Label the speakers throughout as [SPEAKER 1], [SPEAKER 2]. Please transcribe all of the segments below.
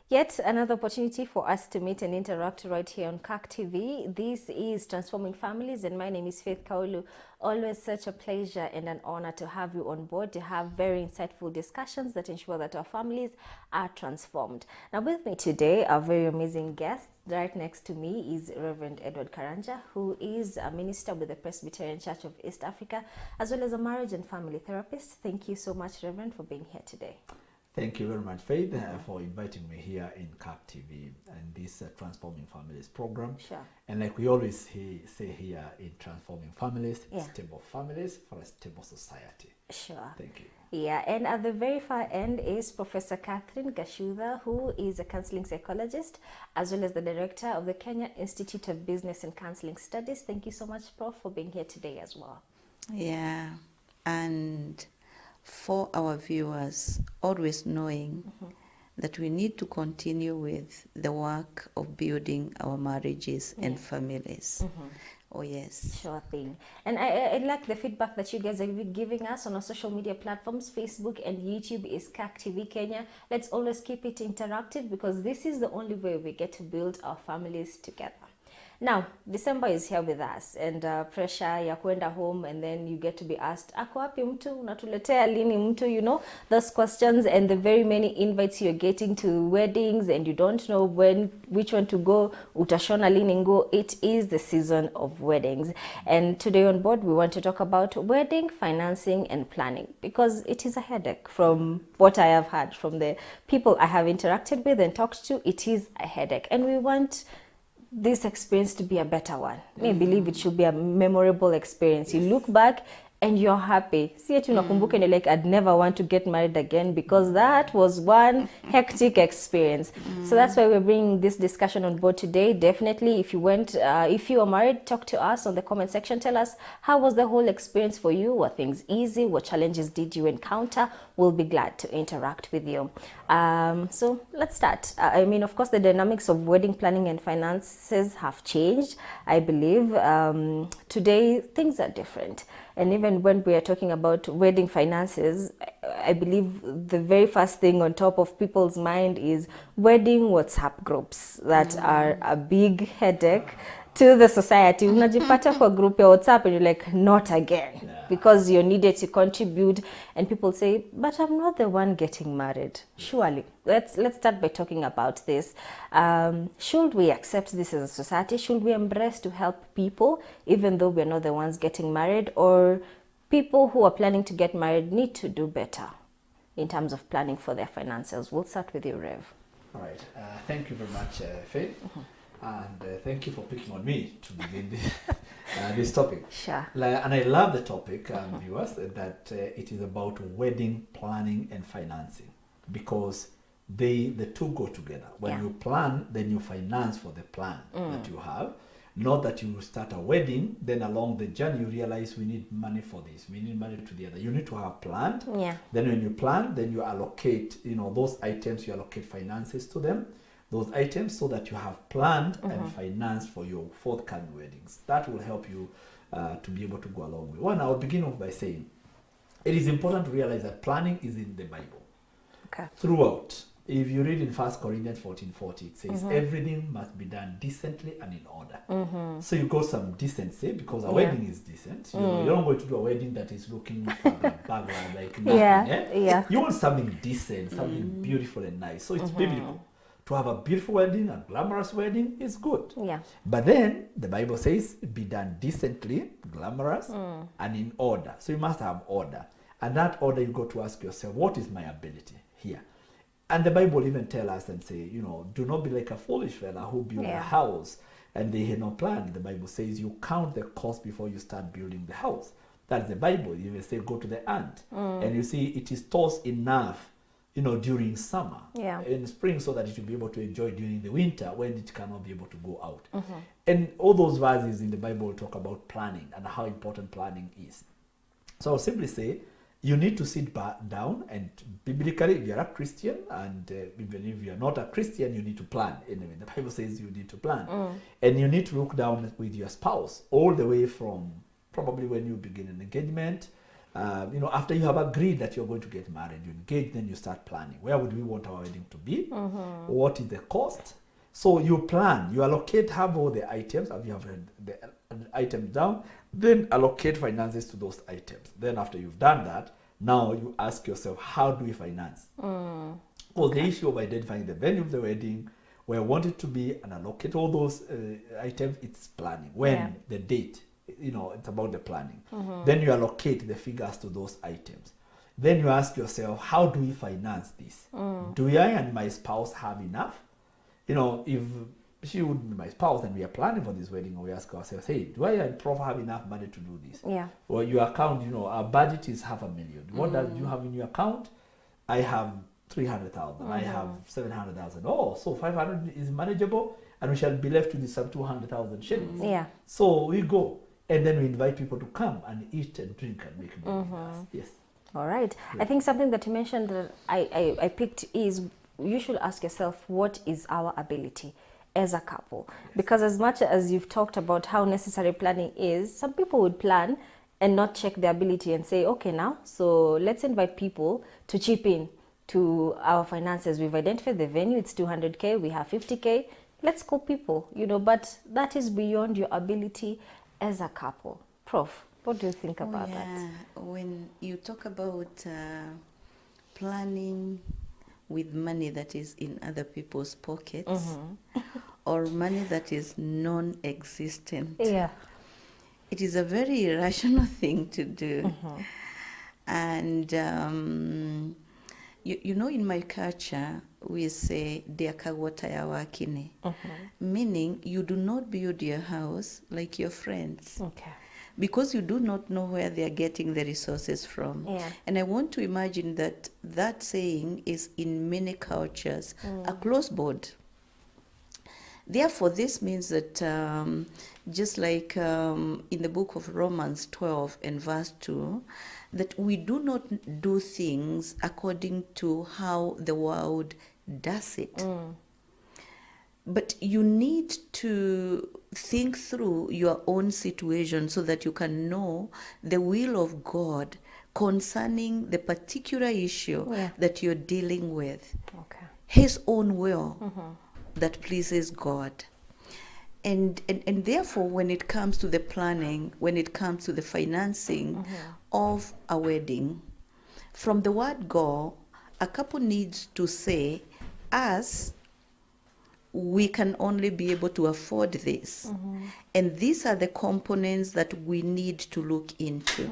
[SPEAKER 1] Yet another opportunity for us to meet and interact right here on CAC TV. This is Transforming Families, and my name is Faith Kaulu. Always such a pleasure and an honor to have you on board, to have very insightful discussions that ensure that our families are transformed. Now, with me today, our very amazing guest. Right next to me is Reverend Edward Karanja, who is a minister with the Presbyterian Church of East Africa, as well as a marriage and family therapist. Thank you so much, Reverend, for being here today.
[SPEAKER 2] Thank you very much, Faith, for inviting me here in CAC TV and this Transforming Families program.
[SPEAKER 1] Sure.
[SPEAKER 2] And like we always say here in Transforming Families,
[SPEAKER 1] Yeah.
[SPEAKER 2] Stable families for a stable society.
[SPEAKER 1] Sure.
[SPEAKER 2] Thank you.
[SPEAKER 1] Yeah, and at the very far end is Professor Catherine Gashuda, who is a counseling psychologist, as well as the director of the Kenya Institute of Business and Counseling Studies. Thank you so much, Prof, for being here today as well.
[SPEAKER 3] Yeah, and for our viewers, always knowing that we need to continue with the work of building our marriages and families. Oh, yes.
[SPEAKER 1] Sure thing. And I like the feedback that you guys are giving us on our social media platforms. Facebook and YouTube is CAC TV Kenya. Let's always keep it interactive, because this is the only way we get to build our families together. Now, December is here with us, and pressure ya kwenda home, and then you get to be asked, ako wapi mtu, unatuletea lini mtu, you know, those questions, and the very many invites you're getting to weddings, and you don't know which one to go, utashona lini ngo. It is the season of weddings. And today on board, we want to talk about wedding financing and planning, because it is a headache. From what I have heard from the people I have interacted with and talked to, it is a headache, and we want this experience to be a better one. I believe it should be a memorable experience. You look back and you're happy. See it, unakumbuka, and you're like, I'd never want to get married again, because that was one hectic experience. So that's why we're bringing this discussion on board today. Definitely, if you are married, talk to us on the comment section. Tell us, how was the whole experience for you? Were things easy? What challenges did you encounter? We'll be glad to interact with you. So let's start. I mean, of course, the dynamics of wedding planning and finances have changed. I believe today things are different. And even when we are talking about wedding finances, I believe the very first thing on top of people's mind is wedding WhatsApp groups that are a big headache to the society. Unajipata kwa group ya WhatsApp and you're like, not again, because you're needed to contribute, and people say, but I'm not the one getting married. Surely, let's start by talking about this. Should we accept this as a society? Should we embrace to help people, even though we're not the ones getting married? Or people who are planning to get married need to do better in terms of planning for their finances? We'll start with you, Rev.
[SPEAKER 2] All right. Thank you very much, Faith. And thank you for picking on me to begin this topic.
[SPEAKER 1] Sure.
[SPEAKER 2] And I love the topic, viewers, that it is about wedding planning and financing, because the two go together. When you plan, then you finance for the plan that you have. Not that you start a wedding, then along the journey you realize we need money for this, we need money to the other. You need to have planned.
[SPEAKER 1] Yeah.
[SPEAKER 2] Then when you plan, then you allocate, those items, you allocate finances to them. Those items, so that you have planned and financed for your forthcoming weddings. That will help you to be able to go along with. One, I'll begin off by saying it is important to realize that planning is in the Bible.
[SPEAKER 1] Okay.
[SPEAKER 2] Throughout. If you read in 1 Corinthians 14:40, it says everything must be done decently and in order. So you got some decency, because a wedding is decent. You're not going to do a wedding that is looking for the background like nothing. You want something decent, something beautiful and nice. So it's biblical. To have a beautiful wedding, a glamorous wedding is good.
[SPEAKER 1] Yeah.
[SPEAKER 2] But then the Bible says be done decently, glamorous, and in order. So you must have order. And that order, you got to ask yourself, what is my ability here? And the Bible even tell us and say, do not be like a foolish fella who built a house and they had no plan. The Bible says you count the cost before you start building the house. That's the Bible. You even say go to the ant. And you see it is tossed enough during summer, in spring, so that it will be able to enjoy during the winter when it cannot be able to go out. And all those verses in the Bible talk about planning and how important planning is. So I'll simply say you need to sit down, and biblically, if you're a Christian, and even if you're not a Christian, you need to plan. Anyway, the Bible says you need to plan. And you need to look down with your spouse all the way from probably when you begin an engagement. After you have agreed that you're going to get married, you engage, then you start planning. Where would we want our wedding to be? What is the cost? So you plan, you allocate, have all the items, and you have the items down, then allocate finances to those items. Then after you've done that, now you ask yourself, how do we finance? Well, the issue of identifying the venue of the wedding, where I want it to be, and allocate all those items, it's planning. When, the date, it's about the planning. Then you allocate the figures to those items. Then you ask yourself, how do we finance this? Do I and my spouse have enough? If she would be my spouse and we are planning for this wedding, we ask ourselves, hey, do I and Prof have enough money to do this?
[SPEAKER 1] Yeah.
[SPEAKER 2] Or your account, our budget is $500,000. What does you have in your account? I have 300,000. I have 700,000. Oh, so 500 is manageable, and we shall be left with some 200,000 shillings.
[SPEAKER 1] Yeah.
[SPEAKER 2] So we go, and then we invite people to come and eat and drink and make money with us. Yes.
[SPEAKER 1] All right. I think something that you mentioned that I picked is, you should ask yourself, what is our ability as a couple? Because as much as you've talked about how necessary planning is, some people would plan and not check their ability and say, okay, now, so let's invite people to chip in to our finances. We've identified the venue, it's 200K, we have 50K. Let's call people, but that is beyond your ability as a couple. Prof, what do you think about that?
[SPEAKER 3] When you talk about planning with money that is in other people's pockets, or money that is non-existent, it is a very irrational thing to do. And in my culture, we say "Deakagwata wakine," meaning you do not build your house like your friends. Because you do not know where they are getting the resources from. And I want to imagine that saying is in many cultures across board. Therefore, this means that just like in the book of Romans 12 and verse 2, that we do not do things according to how the world does it. But you need to think through your own situation so that you can know the will of God concerning the particular issue that you're dealing with. His own will that pleases God. And therefore, when it comes to the planning, when it comes to the financing of a wedding, from the word go, a couple needs to say, us, we can only be able to afford this. And these are the components that we need to look into.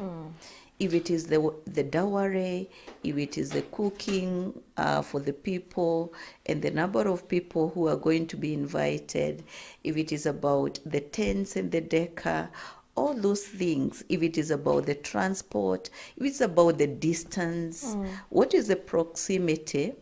[SPEAKER 3] If it is the dowry, if it is the cooking for the people and the number of people who are going to be invited, if it is about the tents and the decor, all those things, if it is about the transport, if it's about the distance, what is the proximity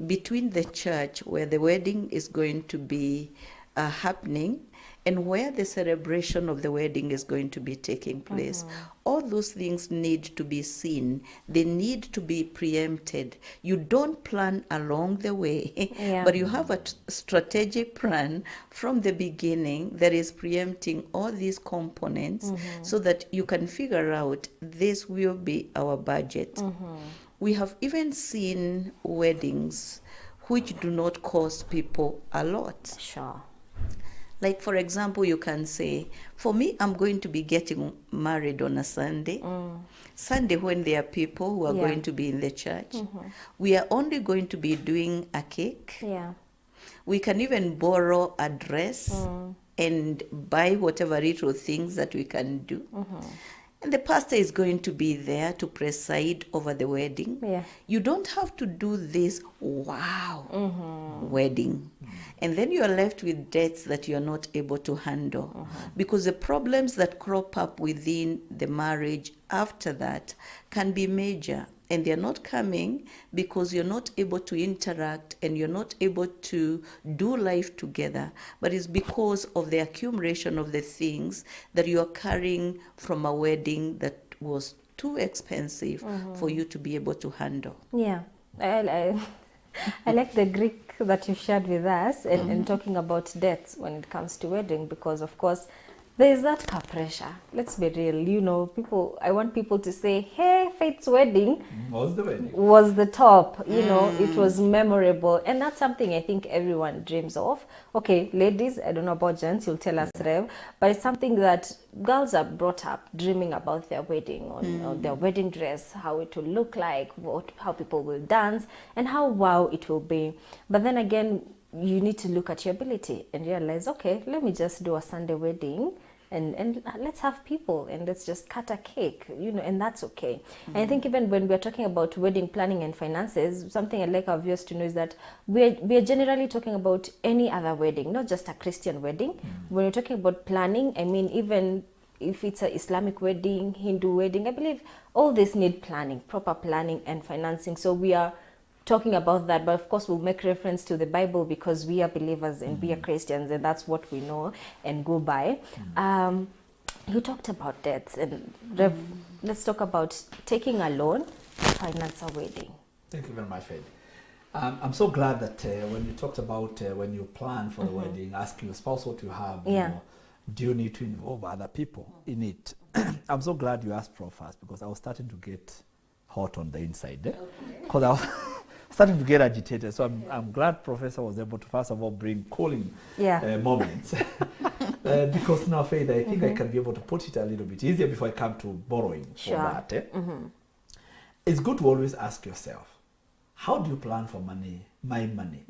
[SPEAKER 3] between the church where the wedding is going to be happening and where the celebration of the wedding is going to be taking place. All those things need to be seen. They need to be preempted. You don't plan along the way, but you have a strategic plan from the beginning that is preempting all these components so that you can figure out this will be our budget. We have even seen weddings which do not cost people a lot. Like, for example, you can say, for me, I'm going to be getting married on a Sunday. Sunday, when there are people who are going to be in the church, we are only going to be doing a cake. We can even borrow a dress and buy whatever little things that we can do. And the pastor is going to be there to preside over the wedding. You don't have to do this wedding. And then you are left with debts that you are not able to handle. Because the problems that crop up within the marriage after that can be major. And they're not coming because you're not able to interact and you're not able to do life together. But it's because of the accumulation of the things that you are carrying from a wedding that was too expensive for you to be able to handle.
[SPEAKER 1] Yeah, I like the Greek that you shared with us and talking about debts when it comes to wedding, because of course there is that car pressure. Let's be real, you know, people. I want people to say, "Hey, Faith's wedding
[SPEAKER 2] Was the wedding?
[SPEAKER 1] was the top." You know, it was memorable, and that's something I think everyone dreams of. Okay, ladies, I don't know about gents. You'll tell us, Rev, but it's something that girls are brought up dreaming about their wedding, on their wedding dress, how it will look like, how people will dance, and how wow it will be. But then again, you need to look at your ability and realize, okay, let me just do a Sunday wedding and let's have people and let's just cut a cake, you know, and that's okay. And I think even when we're talking about wedding planning and finances, something I'd like our viewers to know is that we're generally talking about any other wedding, not just a Christian wedding. When we're talking about planning, I mean, even if it's an Islamic wedding, Hindu wedding, I believe all this need planning, proper planning and financing. So we are talking about that, but of course we'll make reference to the Bible because we are believers and we are Christians, and that's what we know and go by. You talked about debts, and Rev, let's talk about taking a loan to finance a wedding.
[SPEAKER 2] Thank you very much, Faith. I'm so glad that when you talked about when you plan for the wedding, ask your spouse what you have. You
[SPEAKER 1] Yeah.
[SPEAKER 2] know, do you need to involve other people in it? I'm so glad you asked Prof first, because I was starting to get hot on the inside. Because I was starting to get agitated. So I'm glad Professor was able to first of all bring cooling moments. Because now, Faith, I think I can be able to put it a little bit easier before I come to borrowing
[SPEAKER 1] Sure.
[SPEAKER 2] for that. It's good to always ask yourself, how do you plan for money, my money?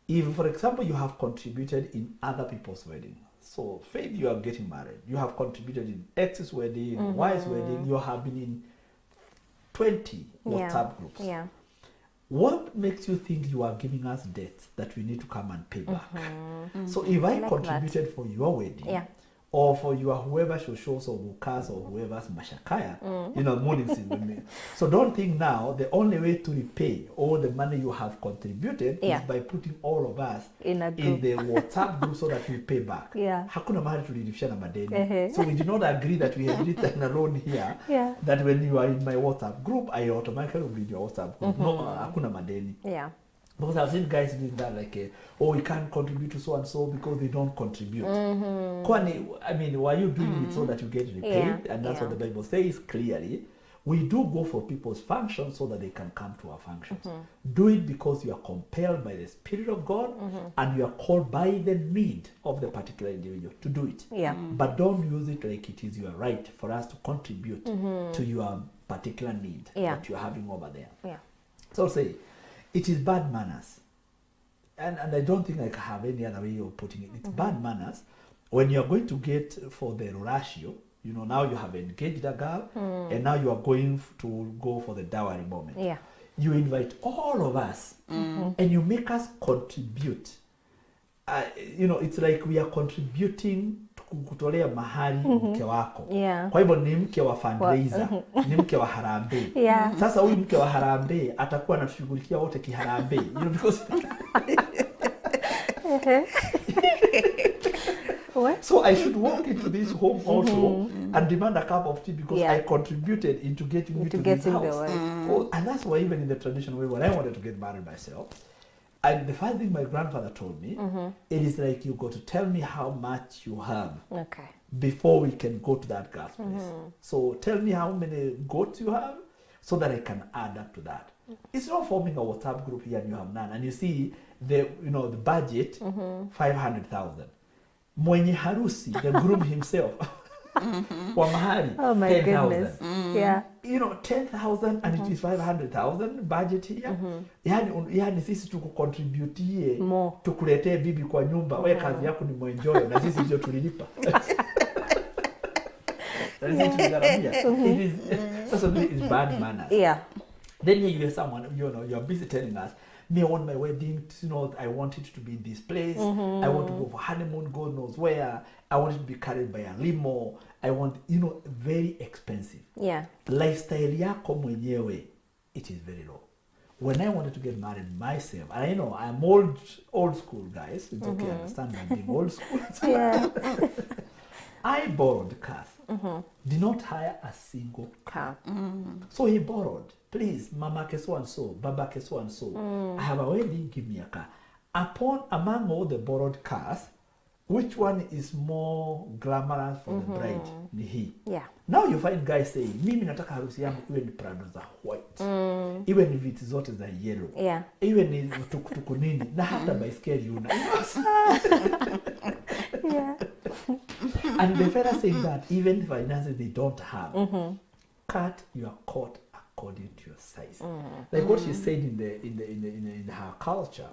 [SPEAKER 2] If, for example, you have contributed in other people's wedding, so Faith, you are getting married, you have contributed in X's wedding, Y's wedding, you have been in 20 WhatsApp groups.
[SPEAKER 1] Yeah.
[SPEAKER 2] What makes you think you are giving us debts that we need to come and pay back? So if I
[SPEAKER 1] like
[SPEAKER 2] contributed for your wedding, or for your whoever shows or Bukas or whoever's Mashakaya, you know, morning season. So don't think now the only way to repay all the money you have contributed is by putting all of us
[SPEAKER 1] in
[SPEAKER 2] the WhatsApp group so that we pay back.
[SPEAKER 1] Yeah.
[SPEAKER 2] Hakuna mahali tulirishana madeni. So we did not agree that we had written a loan here,
[SPEAKER 1] Yeah.
[SPEAKER 2] that when you are in my WhatsApp group, I automatically will be in your WhatsApp group. No, hakuna madeni.
[SPEAKER 1] Yeah.
[SPEAKER 2] Because I've seen guys doing that, like, oh, we can't contribute to so and so because they don't contribute. Kwani, I mean, why are you doing it so that you get repaid? And that's what the Bible says clearly. We do go for people's functions so that they can come to our functions. Do it because you are compelled by the Spirit of God and you are called by the need of the particular individual to do it.
[SPEAKER 1] Yeah.
[SPEAKER 2] But don't use it like it is your right for us to contribute to your particular need that you're having over there.
[SPEAKER 1] Yeah.
[SPEAKER 2] So say, it is bad manners. And I don't think I have any other way of putting it. It's bad manners when you're going to get for the ratio. You know, now you have engaged a girl and now you are going to go for the dowry moment.
[SPEAKER 1] Yeah.
[SPEAKER 2] You invite all of us and you make us contribute. You know, it's like we are contributing kutolea mahali mke wako.
[SPEAKER 1] Yeah.
[SPEAKER 2] Kwa hivyo ni mke wa fundraiser, ni mke wa harambee.
[SPEAKER 1] Yeah.
[SPEAKER 2] Sasa huyu mke wa harambee atakuwa anatushughulikia wote kiharambee. You know, because
[SPEAKER 1] What?
[SPEAKER 2] so I should walk into this home also and demand a cup of tea because I contributed into getting you to this house. Oh, and that's why even in the traditional way, when I wanted to get married myself, and the first thing my grandfather told me, it is like you got to tell me how much you have before we can go to that girl's place. So tell me how many goats you have so that I can add up to that. It's not forming a WhatsApp group here and you have none. And you see the budget 500,000. Mwenye harusi, the groom himself, kwa mahari,
[SPEAKER 1] oh my
[SPEAKER 2] 10,000.
[SPEAKER 1] goodness. Yeah.
[SPEAKER 2] You know, 10,000 and it is 500,000 budget here. Yani sisi tukukontributie tukuletee bibi kwa nyumba, wewe kazi yako ni mwenjoy na sisi ndio tulilipa. That is it, it is that's what it is, bad manners.
[SPEAKER 1] Yeah.
[SPEAKER 2] Then you hear someone, you know, you're busy telling us, me, I want my wedding, you know, I want it to be in this place. I want to go for honeymoon, God knows where. I want it to be carried by a limo. I want, you know, very expensive.
[SPEAKER 1] Yeah.
[SPEAKER 2] Lifestyle yako mwenyewe, it is very low. When I wanted to get married myself, and I know I'm old school, guys. It's okay, I understand I'm being old school.
[SPEAKER 1] Yeah.
[SPEAKER 2] I borrowed cars did not hire a single car. So he borrowed. Please, mamake so and so, babake so and so, I have a wedding, give me a car. Among all the borrowed cars, which one is more glamorous for the bride? Ni hii.
[SPEAKER 1] Yeah.
[SPEAKER 2] Now you find guys saying, mimi nataka harusi yangu iwe ni Prado za white, iwe ni viti zote za yellow,
[SPEAKER 1] Yeah.
[SPEAKER 2] iwe ni tukutuku nini, na hata baiskeli una.
[SPEAKER 1] Yeah.
[SPEAKER 2] And the fella saying that even finances they don't have, cut your coat according to your size. Like what she said in her culture,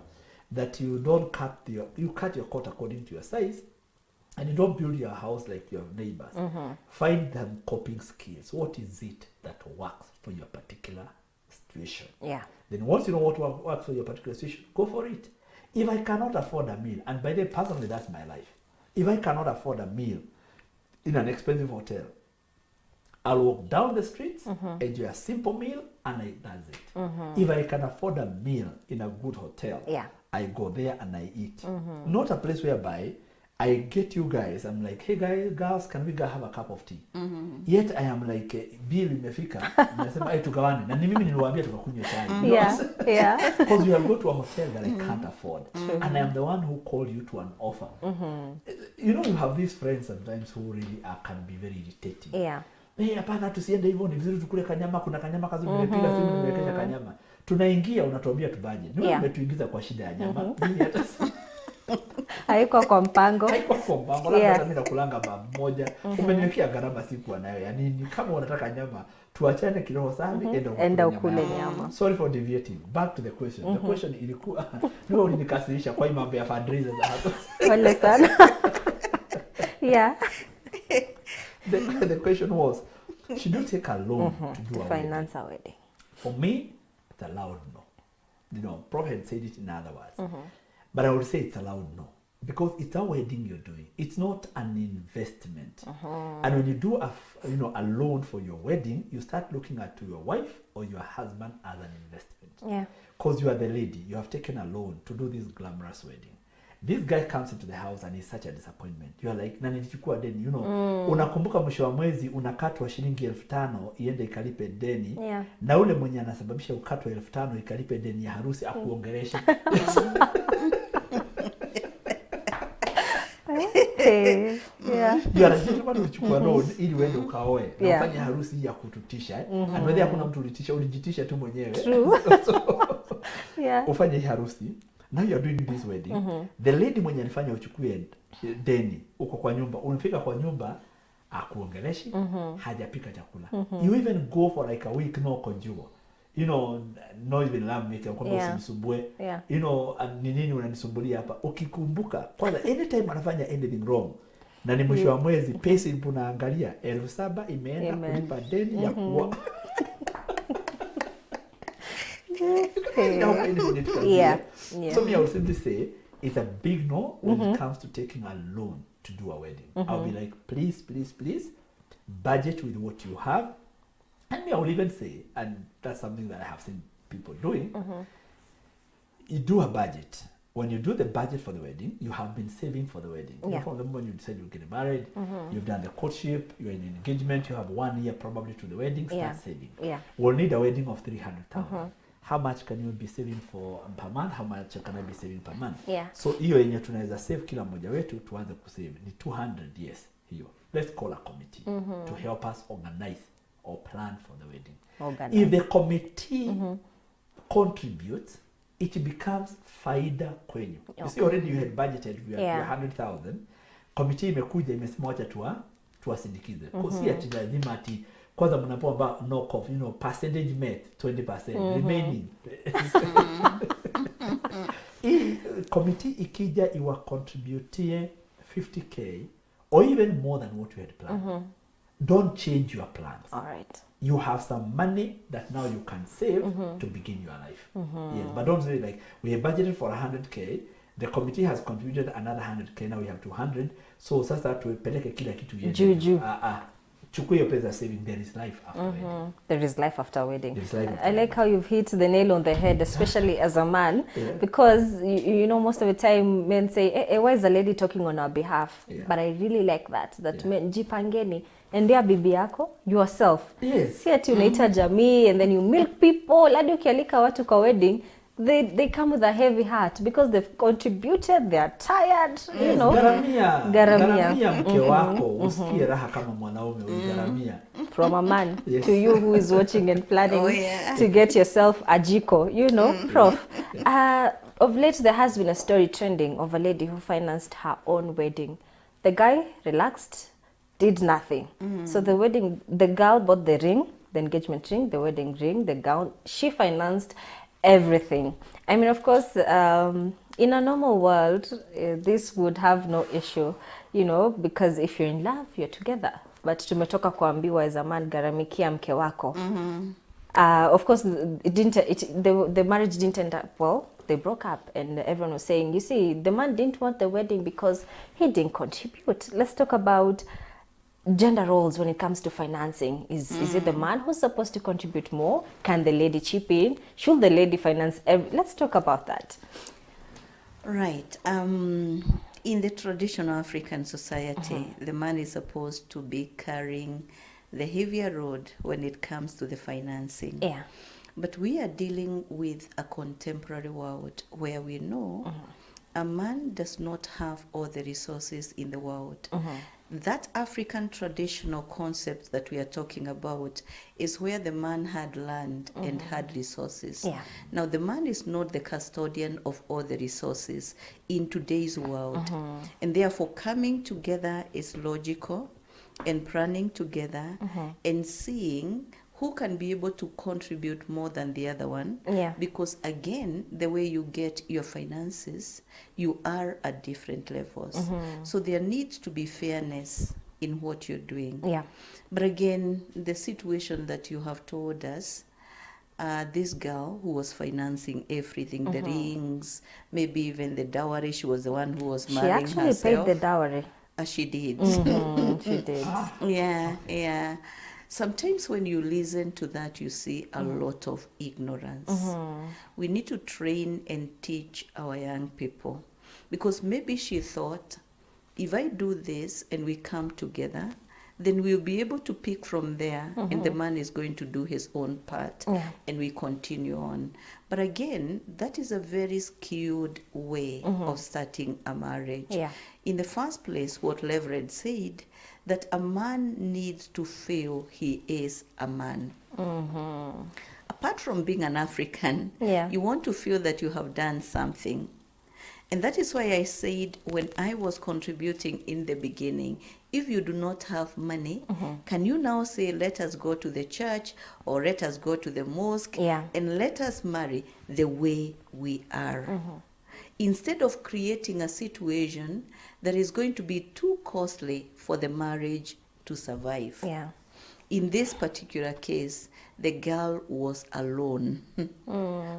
[SPEAKER 2] that you don't you cut your coat according to your size, and you don't build your house like your neighbors. Find them coping skills. What is it that works for your particular situation?
[SPEAKER 1] Yeah.
[SPEAKER 2] Then once you know what works for your particular situation, go for it. If I cannot afford a meal, and by the way, personally, that's my life. If I cannot afford a meal in an expensive hotel, I'll walk down the streets, enjoy a simple meal, and that's it. If I can afford a meal in a good hotel,
[SPEAKER 1] Yeah.
[SPEAKER 2] I go there and I eat. Not a place whereby I get you guys, I'm like, hey guys, girls, can we go have a cup of tea? Yet I am like, bill imefika, nasema hey tugawane, na ni mimi niliwaambia tukakunywa chai.
[SPEAKER 1] Yeah. Yeah.
[SPEAKER 2] Because you have go to a hotel that I can't afford, and I am the one who called you to an offer. You know, you have these friends sometimes who really can be very irritating.
[SPEAKER 1] Yeah.
[SPEAKER 2] Hey, hapana tusiende hivyo, ni vizuri tukule kanyama, kuna kanyama kazi nimepiga simu nimewekesha kanyama. Tunaingia unatuambia tubaje. Ni wewe umetuingiza kwa shida ya nyama. Mimi hata
[SPEAKER 1] Haiko kwa mpango.
[SPEAKER 2] haiko kwa mpango, labda mimi nakulanga mara moja. Umeniwekea gharama siku nayo. Yaani ni kama unataka nyama, tuachane kiroho safi,
[SPEAKER 1] Enda ukule nyama.
[SPEAKER 2] Sorry for deviating. Back to the question. The question ilikuwa wewe ulinikasirisha kwa mambo ya fundraiser za hapo.
[SPEAKER 1] Pole sana. Yeah.
[SPEAKER 2] The question was, should you take a loan to do
[SPEAKER 1] To
[SPEAKER 2] a wedding?
[SPEAKER 1] finance a wedding.
[SPEAKER 2] For me, it's a loud no. You know, Prophet said it in other words. But I would say it's a loud no. Because it's a wedding you're doing. It's not an investment. And when you do a loan for your wedding, you start looking at your wife or your husband as an investment.
[SPEAKER 1] Yeah.
[SPEAKER 2] Because you are the lady. You have taken a loan to do this glamorous wedding. This guy comes into the house and he's such a disappointment. You are like, na nilichukua deni, you know. Unakumbuka mwisho wa mwezi unakatwa shilingi 5,000 iende ikalipe deni.
[SPEAKER 1] Yeah.
[SPEAKER 2] Na ule mwenye anasababisha ukatwa 5,000 ikalipe deni ya harusi akuongeleshe.
[SPEAKER 1] Okay. Yeah.
[SPEAKER 2] You are a gentleman ulichukua loan ili uende ukaoe. Na
[SPEAKER 1] Yeah.
[SPEAKER 2] ufanye harusi ya kututisha. And whether hakuna mtu ulitisha, ulijitisha tu mwenyewe.
[SPEAKER 1] True. Yeah.
[SPEAKER 2] Ufanye hii harusi. Now you are doing this wedding. The lady mwenye alifanya uchukue deni uko kwa nyumba, unafika kwa nyumba akuongeleshi, hajapika chakula. You even go for like a week no conjugal. You know, no even love making, kwa sababu usimsumbue.
[SPEAKER 1] Yeah.
[SPEAKER 2] You know, ni nini unanisumbulia hapa? Ukikumbuka kwanza anytime anafanya anything wrong, na ni mwisho wa mwezi pesa unaangalia 7,000 imeenda kulipa deni ya kuoa.
[SPEAKER 1] Yeah.
[SPEAKER 2] So me, I would simply say it's a big no when it comes to taking a loan to do a wedding. I'll be like, please, please, please, budget with what you have. And me, I would even say, and that's something that I have seen people doing, you do a budget. When you do the budget for the wedding, you have been saving for the wedding.
[SPEAKER 1] Yeah.
[SPEAKER 2] From the moment you decide you're getting married, you've done the courtship, you're in an engagement, you have 1 year probably to the wedding, start saving.
[SPEAKER 1] Yeah.
[SPEAKER 2] We'll need a wedding of 300,000. How much can you be saving for per month? How much can I be saving per month?
[SPEAKER 1] Yeah.
[SPEAKER 2] So hiyo yenye tunaweza save kila mmoja wetu tuanze kusave ni 200, yes, hiyo. Let's call a committee to help us organize or plan for the wedding.
[SPEAKER 1] Organize.
[SPEAKER 2] If the committee contributes, it becomes faida kwenyu. You see already you had budgeted your 100,000. Committee imekuja imesema wacha tuwasindikize. Kwa si ati lazima ati kwanza mnapoamba knock off, you know, percentage met 20%, remaining. Committee ikija iwa contribute 50K or even more than what you had planned. Don't change your plans.
[SPEAKER 1] All right.
[SPEAKER 2] You have some money that now you can save to begin your life. Yes, but don't say like, we have budgeted for 100K, the committee has contributed another 100K, now we have 200, so sasa tupeleke kila kitu yenu.
[SPEAKER 1] Juju.
[SPEAKER 2] chukua hiyo pesa saving, there is life after wedding.
[SPEAKER 1] There is life after wedding.
[SPEAKER 2] There is life after
[SPEAKER 1] I like how you've hit the nail on the head, especially as a man,
[SPEAKER 2] Yeah.
[SPEAKER 1] because you know most of the time men say, why is the lady talking on our behalf?
[SPEAKER 2] Yeah.
[SPEAKER 1] But I really like that
[SPEAKER 2] Yeah.
[SPEAKER 1] men jipangeni, endea bibi yako yourself.
[SPEAKER 2] Yes.
[SPEAKER 1] Si ati unaita jamii and then you milk people, hadi ukialika watu kwa wedding, they come with a heavy heart because they've contributed, they are tired, you know.
[SPEAKER 2] Gharamia mke wako usikie raha kama mwanaume uligharamia.
[SPEAKER 1] From a man
[SPEAKER 2] Yes.
[SPEAKER 1] to you who is watching and planning
[SPEAKER 3] Oh, yeah.
[SPEAKER 1] to get yourself a jiko, you know, Prof. Of late, there has been a story trending of a lady who financed her own wedding. The guy relaxed, did nothing. So the girl bought the ring, the engagement ring, the wedding ring, the gown. She financed everything. I mean, of course, in a normal world, this would have no issue, you know, because if you're in love, you're together. But tumetoka kuambiwa as a man, gharamikia mke wako. Of course, the marriage didn't end up well. They broke up, and everyone was saying, you see, the man didn't want the wedding because he didn't contribute. Let's talk about gender roles when it comes to financing. Is it the man who's supposed to contribute more? Can the lady chip in? Should the lady finance let's talk about that.
[SPEAKER 3] Right. In the traditional African society, the man is supposed to be carrying the heavier load when it comes to the financing.
[SPEAKER 1] Yeah.
[SPEAKER 3] But we are dealing with a contemporary world where we know a man does not have all the resources in the world. That African traditional concept that we are talking about is where the man had land and had resources.
[SPEAKER 1] Yeah.
[SPEAKER 3] Now, the man is not the custodian of all the resources in today's world. And therefore, coming together is logical, and planning together and seeing who can be able to contribute more than the other one.
[SPEAKER 1] Yeah.
[SPEAKER 3] Because again, the way you get your finances, you are at different levels. So there needs to be fairness in what you're doing.
[SPEAKER 1] Yeah.
[SPEAKER 3] But again, the situation that you have told us, this girl who was financing everything, the rings, maybe even the dowry, she was the one who was
[SPEAKER 1] She
[SPEAKER 3] marrying
[SPEAKER 1] actually
[SPEAKER 3] herself.
[SPEAKER 1] paid the dowry.
[SPEAKER 3] She did.
[SPEAKER 1] She did.
[SPEAKER 3] Yeah. Sometimes when you listen to that, you see a lot of ignorance. We need to train and teach our young people, because maybe she thought, if I do this and we come together, then we'll be able to pick from there, and the man is going to do his own part, and we continue on. But again, that is a very skewed way of starting a marriage.
[SPEAKER 1] Yeah.
[SPEAKER 3] In the first place, what Leverett said, that a man needs to feel he is a man. Apart from being an African, you want to feel that you have done something. And that is why I said, when I was contributing in the beginning, if you do not have money, can you now say, let us go to the church or let us go to the mosque and let us marry the way we are? Instead of creating a situation that is going to be too costly for the marriage to survive.
[SPEAKER 1] Yeah.
[SPEAKER 3] In this particular case, the girl was alone,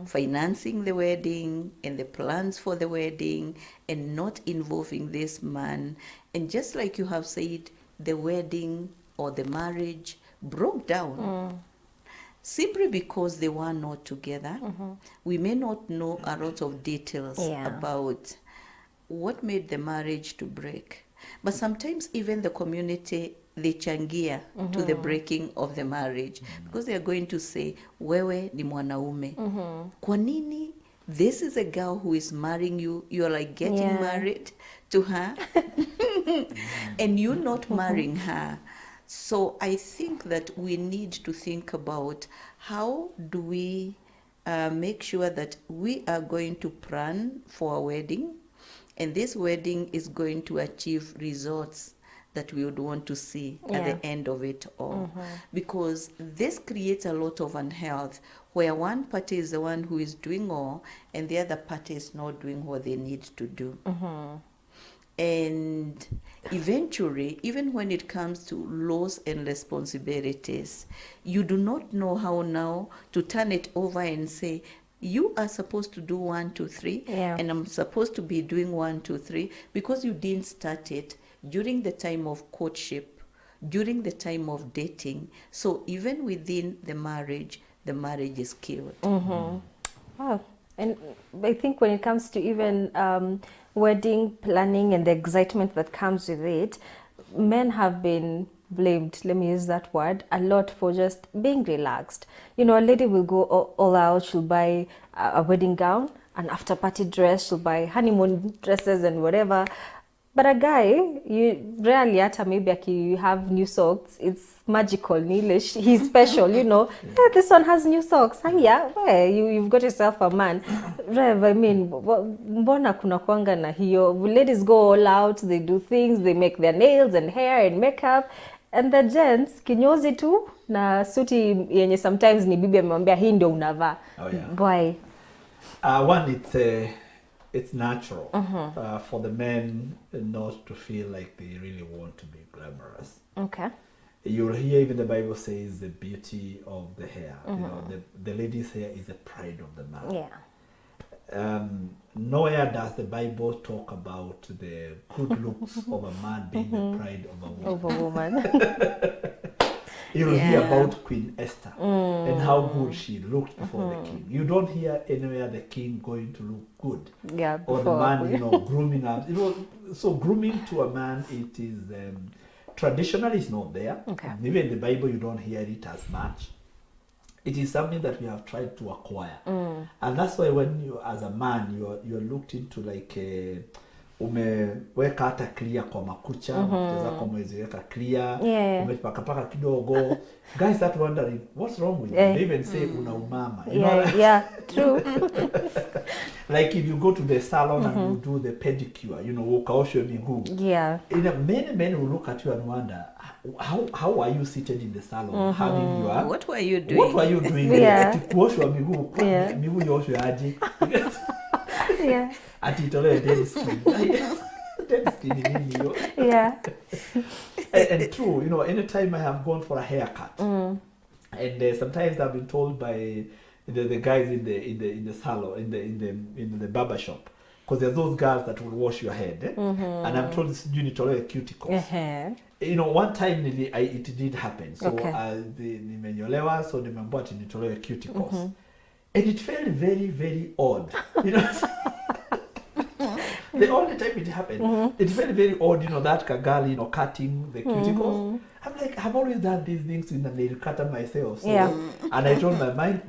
[SPEAKER 3] financing the wedding and the plans for the wedding and not involving this man. And just like you have said, the wedding or the marriage broke down. Simply because they were not together. We may not know a lot of details about what made the marriage to break. But sometimes even the community, they changia to the breaking of the marriage, because they are going to say, wewe ni mwanaume. Kwa nini? This is a girl who is marrying you. You are like getting married to her and you're not marrying her. So I think that we need to think about how do we make sure that we are going to plan for a wedding, and this wedding is going to achieve results that we would want to see at the end of it all. Because this creates a lot of unhealth, where one party is the one who is doing all and the other party is not doing what they need to do. And eventually, even when it comes to laws and responsibilities, you do not know how now to turn it over and say, you are supposed to do 1, 2, 3, and I'm supposed to be doing 1, 2, 3, because you didn't start it during the time of courtship. during the time of dating. So even within the marriage is killed.
[SPEAKER 1] Wow. And I think when it comes to even wedding planning and the excitement that comes with it, men have been blamed, let me use that word, a lot for just being relaxed. You know, a lady will go all out, she'll buy a wedding gown, an after party dress, she'll buy honeymoon dresses and whatever. But a guy, you rarely hata maybe you have new socks, it's magical, Neelish. He's special, you know. Yeah, this one has new socks. Yeah, well, you've got yourself a man. Rev, I mean, mbona kuna kwanga na hiyo? Ladies go all out, they do things, they make their nails and hair and makeup. And the gents, kinyozi tu na suti yenye sometimes ni bibi amemwambia hii ndio unavaa.
[SPEAKER 2] Oh, yeah.
[SPEAKER 1] Why?
[SPEAKER 2] One, it's natural for the men not to feel like they really want to be glamorous.
[SPEAKER 1] Okay.
[SPEAKER 2] You'll hear even the Bible says the beauty of the hair. You know, the lady's hair is the pride of the man.
[SPEAKER 1] Yeah.
[SPEAKER 2] Nowhere does the Bible talk about the good looks of a man being the pride of a woman.
[SPEAKER 1] Of a woman.
[SPEAKER 2] You'll hear about Queen Esther and how good she looked before the king. You don't hear anywhere the king going to look good.
[SPEAKER 1] Yeah.
[SPEAKER 2] Or the man, you know, grooming up. You know, so grooming to a man, it is traditionally is not there.
[SPEAKER 1] Okay.
[SPEAKER 2] Even in the Bible, you don't hear it as much. It is something that we have tried to acquire, and that's why when you, as a man, you're looked into like umeweka hata clear kwa makucha, makucha zako umeziweka clear, umepakapaka kidogo. Guys start wondering what's wrong with you. They even say una umama. You know,
[SPEAKER 1] yeah, true.
[SPEAKER 2] Like if you go to the salon and you do the pedicure, you know, ukaoshe miguu.
[SPEAKER 1] Yeah.
[SPEAKER 2] Many men will look at you and wonder, how are you seated in the salon having your
[SPEAKER 3] What were you doing?
[SPEAKER 2] What were you doing?
[SPEAKER 1] Yeah.
[SPEAKER 2] Kuoshwa miguu, miguu yoshwe aje.
[SPEAKER 1] Yeah.
[SPEAKER 2] Ati itolewe dead skin. Dead skin ni nini hiyo?
[SPEAKER 1] Yeah.
[SPEAKER 2] And true, you know, anytime I have gone for a haircut, and sometimes I've been told by the guys in the salon, in the barber shop, because there's those girls that will wash your head, and I'm told you need to wear cuticles. You know, one time it did happen. So nimenyolewa, so nimeambiwa ati nitolewe cuticles, and it felt very, very odd. You know. The only time it happened, it's very, very odd, you know, that girl, you know, cutting the cuticles. I'm like, I've always done these things in a nail cutter myself. So, and I told my mind,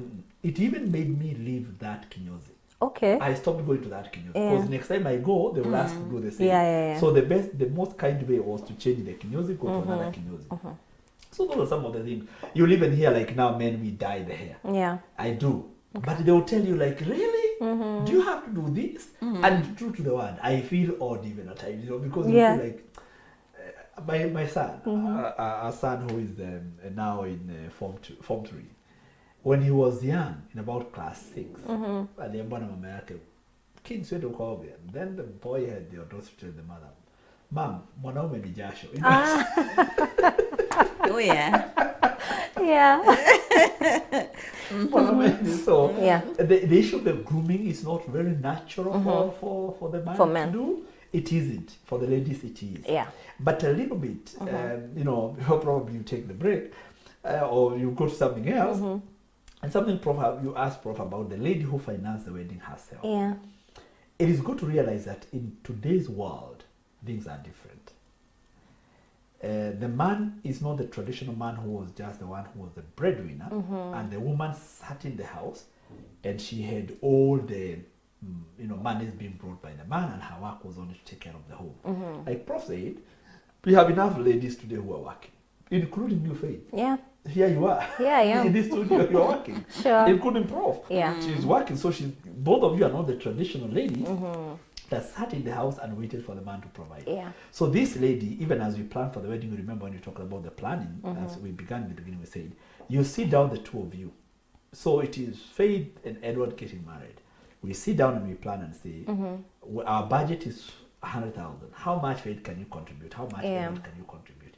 [SPEAKER 2] it even made me leave that kinyozi.
[SPEAKER 1] Okay.
[SPEAKER 2] I stopped going to that kinyozi. Because next time I go, they will ask to do the same. So the most kind way was to change the kinyozi, go to another kinyozi. So those are some of the things. You'll even hear like now men, we dye the hair. Yeah. I do. Okay. But they will tell you like, really? Do you have to do this? And true to the word, I feel odd even at times, you know, because you feel like my son, a son who is now in form 3, when he was young, in about class 6, aliambiwa na mama yake, kids wetu kwa obvious. Then the boy had the audacity to tell the mother, Mom, mwanaume ni jasho. You know?
[SPEAKER 3] Oh yeah.
[SPEAKER 1] Yeah.
[SPEAKER 2] So the issue of the grooming is not very natural for the man to do. It isn't. For the ladies, it is. Yeah. But a little bit, you know, probably you take the break or you go to something else. And something you asked Prof about the lady who financed the wedding herself. Yeah. It is good to realize that in today's world, things are different. The man is not the traditional man who was just the one who was the breadwinner, and the woman sat in the house, and she had all the, you know, money being brought by the man, and her work was only to take care of the home. Like Prof said, we have enough ladies today who are working, including you, Faith. Yeah. Here you are. Yeah, I am. In this studio, you are working. Sure. Including Prof. Yeah. She's working, so both of you are not the traditional ladies. That sat in the house and waited for the man to provide. Yeah. So this lady, even as we planned for the wedding, you remember when you talked about the planning, as we began in the beginning, we said, you sit down, the two of you. So it is Faith and Edward getting married. We sit down and we plan and say, our budget is 100,000. How much Faith can you contribute? How much Edward can you contribute?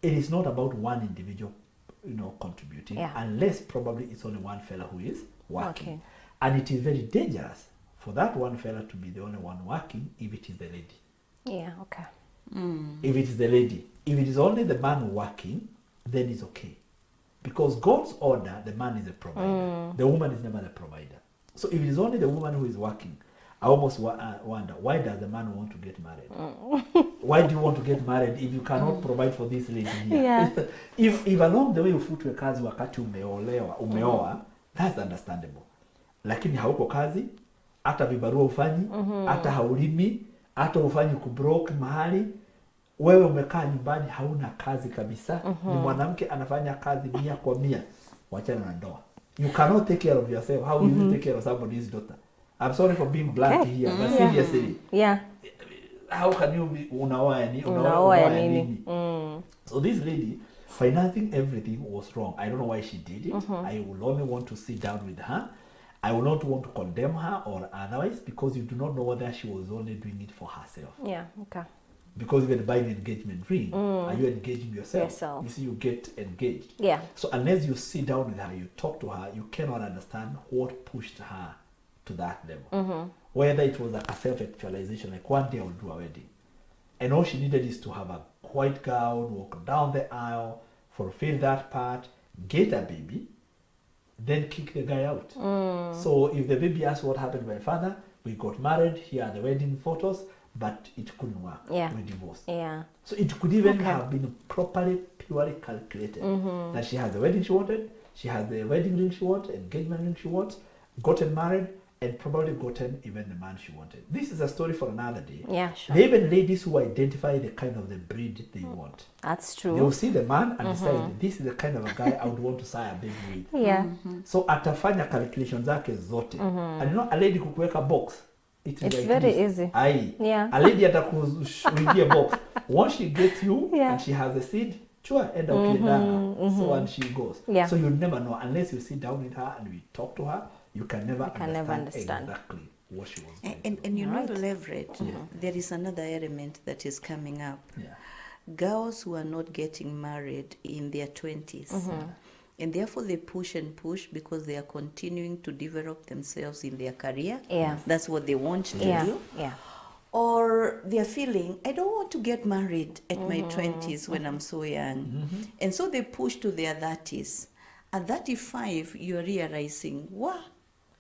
[SPEAKER 2] It is not about one individual, you know, contributing, unless probably it's only one fella who is working. And it is very dangerous for that one fella to be the only one working if it is the lady.
[SPEAKER 1] Yeah, okay.
[SPEAKER 2] if it is the lady. If it is only the man working, then it's okay. Because God's order, the man is a provider. The woman is never the provider. So if it is only the woman who is working, I almost wonder, why does the man want to get married? Why do you want to get married if you cannot provide for this lady here?
[SPEAKER 1] Yeah.
[SPEAKER 2] If along the way ufutwe kazi wakati umeoa, that's understandable. Lakini hauko kazi, hata vibarua ufanyi, hata haulimi, hata ufanyi kubroke mahali, wewe umekaa nyumbani hauna kazi kabisa, ni mwanamke anafanya kazi 100%, wachana na ndoa. You cannot take care of yourself. How will you take care of somebody's daughter? I'm sorry for being blunt here, but seriously.
[SPEAKER 1] Yeah.
[SPEAKER 2] How can you be unaoa nini? So this lady, financing everything was wrong. I don't know why she did it. I will only want to sit down with her. I will not want to condemn her or otherwise, because you do not know whether she was only doing it for herself.
[SPEAKER 1] Yeah, okay.
[SPEAKER 2] Because even buying an engagement ring, are you engaging yourself? You see, you get engaged.
[SPEAKER 1] Yeah.
[SPEAKER 2] So unless you sit down with her, you talk to her, you cannot understand what pushed her to that level. Whether it was like a self-actualization, like one day I'll do a wedding. And all she needed is to have a white gown, walk down the aisle, fulfill that part, get a baby, then kick the guy out. So if the baby asks what happened to my father, we got married, here are the wedding photos, but it couldn't work.
[SPEAKER 1] Yeah.
[SPEAKER 2] We divorced.
[SPEAKER 1] Yeah.
[SPEAKER 2] So it could even have been properly, purely calculated that she has the wedding she wanted, she has the wedding ring she wanted, engagement ring she wants, gotten married, and probably gotten even the man she wanted. This is a story for another day.
[SPEAKER 1] Yeah, sure.
[SPEAKER 2] There are even ladies who identify the kind of the breed they want.
[SPEAKER 1] That's true.
[SPEAKER 2] They will see the man and decide, this is the kind of a guy I would want to sign a baby with.
[SPEAKER 1] Yeah.
[SPEAKER 2] So atafanya calculations zake zote. And you know, a lady kukuweka box. It's
[SPEAKER 1] very easy.
[SPEAKER 2] Aye.
[SPEAKER 1] Yeah.
[SPEAKER 2] A lady atakuingia box. Once she gets you and she has a seed, sure, end up kiendanga. So and she goes.
[SPEAKER 1] Yeah.
[SPEAKER 2] So you never know unless you sit down with her and we talk to her. You can never understand exactly what she was doing.
[SPEAKER 3] And you know, leverage. There is another element that is coming up.
[SPEAKER 2] Yeah.
[SPEAKER 3] Girls who are not getting married in their 20s. And therefore they push and push because they are continuing to develop themselves in their career.
[SPEAKER 1] Yeah.
[SPEAKER 3] That's what they want to do.
[SPEAKER 1] Yeah.
[SPEAKER 3] Or they're feeling, I don't want to get married at my 20s when I'm so young. And so they push to their 30s. At 35, you're realizing, wow.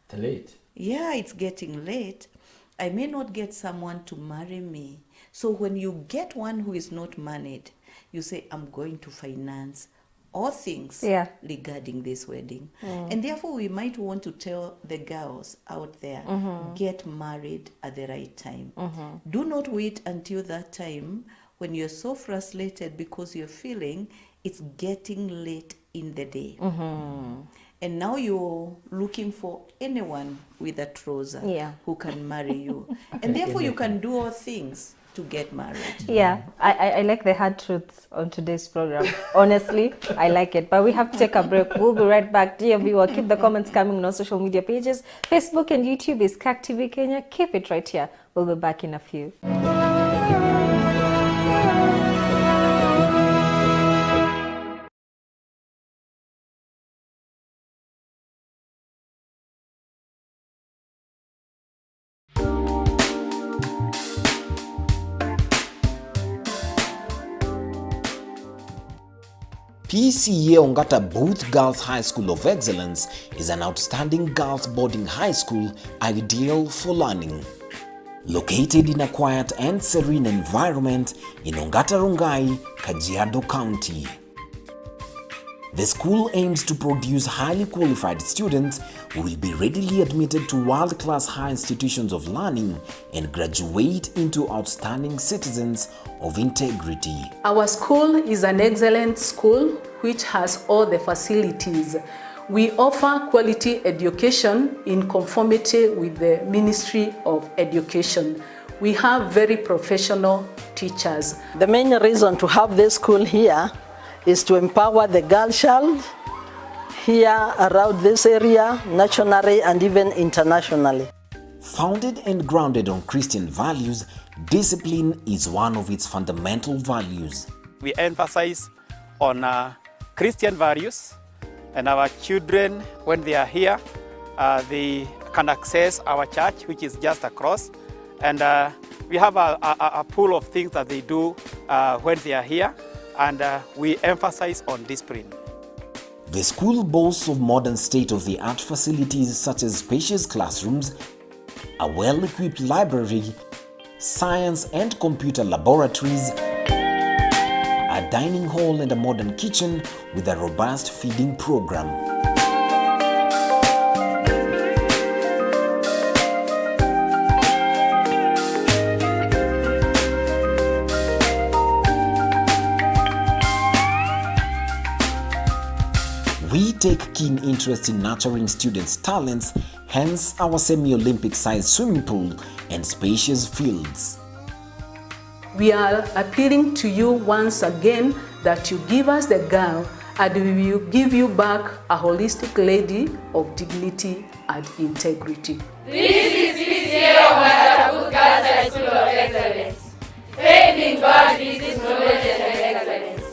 [SPEAKER 2] It's late.
[SPEAKER 3] Yeah, it's getting late. I may not get someone to marry me. So when you get one who is not married, you say, I'm going to finance all things regarding this wedding. And therefore, we might want to tell the girls out there, get married at the right time. Do not wait until that time when you're so frustrated because you're feeling it's getting late in the day. And now you're looking for anyone with a trouser who can marry you. And therefore you can do all things to get married.
[SPEAKER 1] Yeah, I like the hard truths on today's program. Honestly, I like it. But we have to take a break. We'll be right back. Dear viewer, keep the comments coming on our social media pages. Facebook and YouTube is CAC TV Kenya. Keep it right here. We'll be back in a few.
[SPEAKER 4] PCEA Ongata Booth Girls High School of Excellence is an outstanding girls boarding high school ideal for learning. Located in a quiet and serene environment in Ongata Rongai, Kajiado County. The school aims to produce highly qualified students who will be readily admitted to world-class high institutions of learning and graduate into outstanding citizens of integrity.
[SPEAKER 5] Our school is an excellent school which has all the facilities. We offer quality education in conformity with the Ministry of Education. We have very professional teachers.
[SPEAKER 6] The main reason to have this school here is to empower the girl child here around this area, nationally and even internationally.
[SPEAKER 4] Founded and grounded on Christian values, discipline is one of its fundamental values.
[SPEAKER 7] We emphasize on Christian values, and our children, when they are here, they can access our church, which is just across, and we have a pool of things that they do when they are here, and we emphasize on discipline.
[SPEAKER 4] The school boasts of modern state-of-the-art facilities such as spacious classrooms, a well-equipped library, science and computer laboratories, a dining hall and a modern kitchen with a robust feeding program. We take keen interest in nurturing students' talents, hence our semi-Olympic sized swimming pool and spacious fields.
[SPEAKER 5] We are appealing to you once again that you give us the girl and we will give you back a holistic lady of dignity and integrity.
[SPEAKER 8] This is PCA Ongata Booth Girls High School of Excellence. Faith in God, this is knowledge and excellence.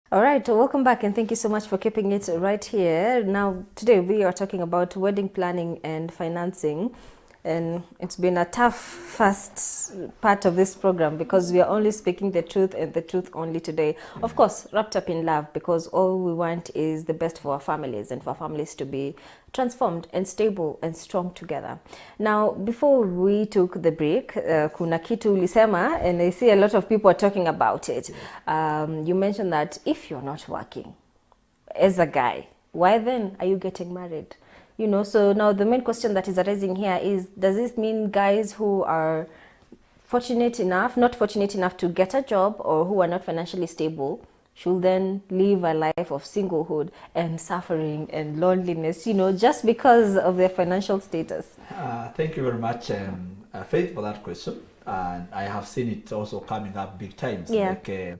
[SPEAKER 1] All right, welcome back and thank you so much for keeping it right here. Now, today we are talking about wedding planning and financing. And it's been a tough first part of this program because we are only speaking the truth and the truth only today. Of course, wrapped up in love, because all we want is the best for our families and for our families to be transformed and stable and strong together. Now, before we took the break, kuna kitu ulisema, and I see a lot of people are talking about it. You mentioned that if you're not working as a guy, why then are you getting married? You know, so now the main question that is arising here is, does this mean guys who are fortunate enough, not fortunate enough to get a job, or who are not financially stable, should then live a life of singlehood and suffering and loneliness, you know, just because of their financial status?
[SPEAKER 2] Thank you very much, Faith, for that question. And I have seen it also coming up big times.
[SPEAKER 1] Yeah.
[SPEAKER 2] Like,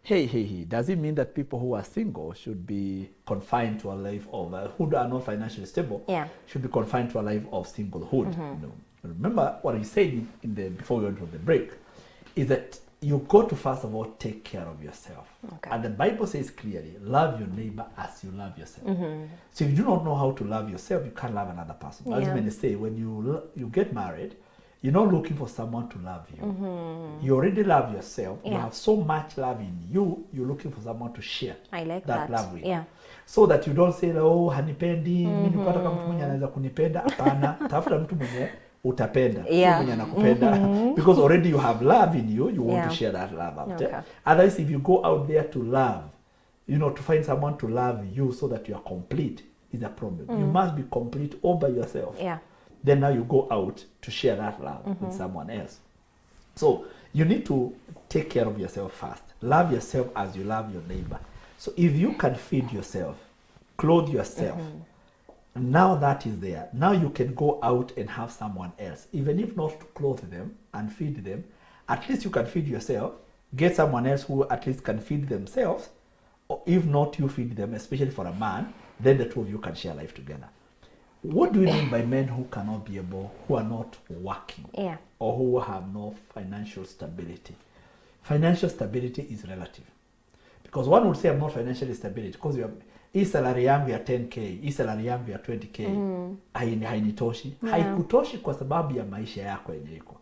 [SPEAKER 2] hey, does it mean that people who are single should be confined to a life of, who are not financially stable, should be confined to a life of singlehood? You know, remember what he said before we went to the break, is that you got to first of all take care of yourself. Okay. And the Bible says clearly, love your neighbor as you love yourself. So if you do not know how to love yourself, you can't love another person. As many say, when you get married, you're not looking for someone to love you. You already love yourself. You have so much love in you. You're looking for someone to share that love with. So that you don't say, oh, hanipendi, mimi nipata kama mtu mwenye anaweza kunipenda. Hapana, tafuta mtu mwenye utapenda. Mwenye anakupenda. Because already you have love in you. You want to share that love out there. Otherwise, if you go out there to love, you know, to find someone to love you so that you are complete is a problem. You must be complete all by yourself. Then now you go out to share that love with someone else. So you need to take care of yourself first. Love yourself as you love your neighbor. So if you can feed yourself, clothe yourself, now that is there. Now you can go out and have someone else. Even if not to clothe them and feed them, at least you can feed yourself, get someone else who at least can feed themselves, or if not, you feed them, especially for a man, then the two of you can share life together. What do we mean by men who cannot be able, who are not working, or who have no financial stability? Financial stability is relative. Because one would say, I'm not financially stable, because hii salary yangu ya 10k, hii salary yangu ya 20k, hainitoshi. Haikutoshi kwa sababu ya maisha yako yenye iko.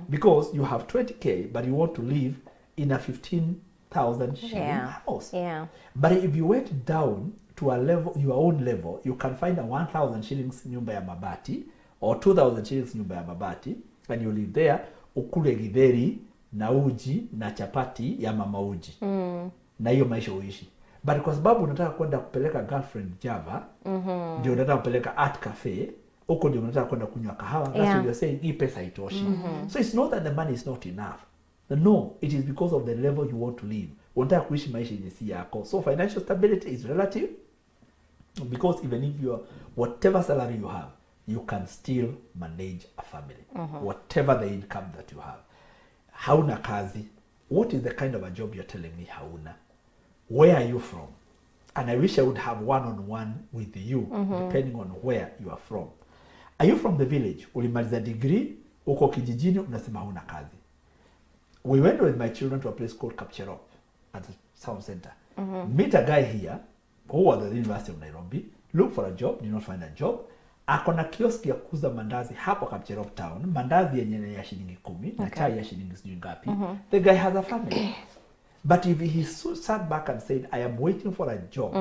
[SPEAKER 2] Because you have 20k, but you want to live in a 15,000 shilling house. But if you went down to a level, your own level, you can find a 1,000 shillings nyumba ya mabati or 2,000 shillings nyumba ya mabati, and you live there, ukule githeri na uji na chapati ya mama uji. Na hiyo maisha uishi. But kwa sababu unataka kwenda kupeleka girlfriend Java, ndio unataka kupeleka art cafe, huko ndio unataka kwenda kunywa kahawa, that's what you're saying, hii pesa haitoshi. So it's not that the money is not enough. No, it is because of the level you want to live. Unataka kuishi maisha yenye si yako. So financial stability is relative, because even if you are, whatever salary you have, you can still manage a family. Whatever the income that you have. Hauna kazi. What is the kind of a job you're telling me hauna? Where are you from? And I wish I would have one-on-one with you, depending on where you are from. Are you from the village? Ulimaliza degree, uko kijijini, unasema huna kazi. We went with my children to a place called Kapcherop at the South Center. Meet a guy here who was at the University of Nairobi, look for a job, did not find a job. Akona kioski ya kuuza mandazi hapo Kapcherop town, mandazi yenye ya shilingi 10 na chai ya shilingi sijui ngapi. The guy has a family. But if he sat back and said, I am waiting for a job,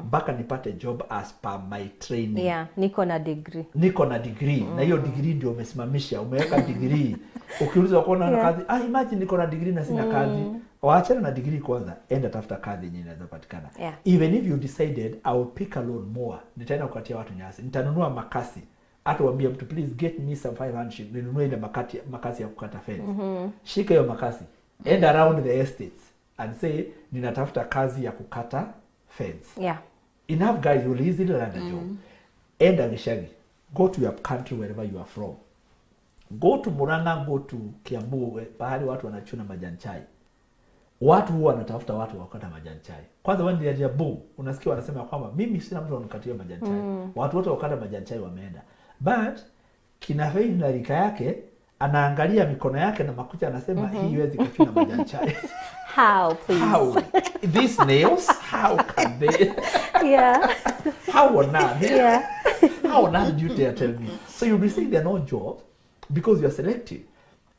[SPEAKER 2] mpaka nipate job as per my training.
[SPEAKER 1] Yeah, niko na degree.
[SPEAKER 2] Niko na degree. Na hiyo degree ndio umesimamisha, umeweka degree. Ukiulizwa uko na kazi, imagine niko na degree na sina kazi. Waachana na degree kwanza, enda tafuta kazi yenye inaweza patikana.
[SPEAKER 1] Yeah.
[SPEAKER 2] Even if you decided, I will pick a loan more. Nitaenda kukatia watu nyasi. Nitanunua makasi. Hata waambie mtu, please get me some 500. Ninunue ile makasi ya kukata fence. Shika hiyo makasi. End around the estates and say, ninatafuta kazi ya kukata fence.
[SPEAKER 1] Yeah.
[SPEAKER 2] Enough guys will easily land a job. Enda Gishagi. Go to your country wherever you are from. Go to Murang'a, go to Kiambu, pahali watu wanachuna majani chai. Watu huwa wanatafuta watu wakata majani chai. Kwanza when they are boom, unasikia wanasema kwamba mimi sina mtu anakatia majani chai. Watu wote wakata majani chai wameenda. But kina Faith na rika yake anaangalia mikono yake na makucha anasema hii haiwezi kuchuna majani chai.
[SPEAKER 1] How, please?
[SPEAKER 2] How? These nails? How can they?
[SPEAKER 1] Yeah.
[SPEAKER 2] How on earth?
[SPEAKER 1] Yeah.
[SPEAKER 2] How on earth do you dare tell me? So you'll be saying there are no jobs because you are selective.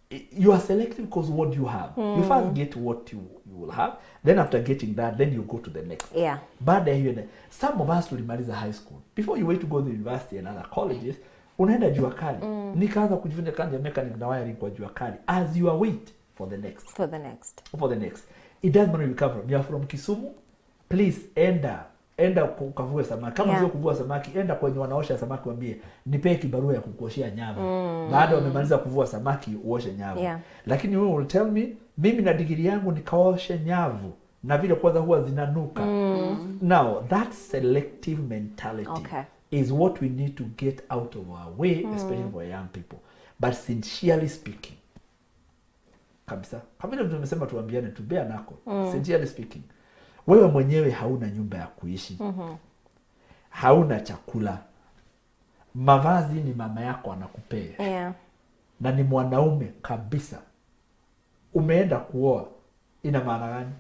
[SPEAKER 2] You are selective because what you have. You first get what you will have. Then after getting that, then you go to the next.
[SPEAKER 1] Yeah.
[SPEAKER 2] Baada ya hiyo, some of us tulimaliza high school. Before you wait to go to university and other colleges, unaenda jua kali. Nikaanza kujifunza kazi ya mechanic na wiring kwa jua kali. As you await for the next.
[SPEAKER 1] For the next.
[SPEAKER 2] For the next. It doesn't matter where you come from. You are from Kisumu. Please enda ukavue samaki. Kama sio kuvua samaki, enda kwenye wanaosha samaki waambie nipee kibarua ya kukuoshia nyavu. Baada wamemaliza kuvua samaki uoshe nyavu.
[SPEAKER 1] Yeah.
[SPEAKER 2] Lakini wewe will tell me mimi na degree yangu nikaoshe nyavu na vile kwanza huwa zinanuka. Now that selective mentality is what we need to get out of our way, especially for young people. But sincerely speaking, kabisa, kama vile tumesema tuambiane tubea nako, sincerely speaking, wewe mwenyewe hauna nyumba ya kuishi, hauna chakula, mavazi ni mama yako anakupea,
[SPEAKER 1] Yeah.
[SPEAKER 2] na ni mwanaume kabisa, umeenda kuoa, ina maana gani?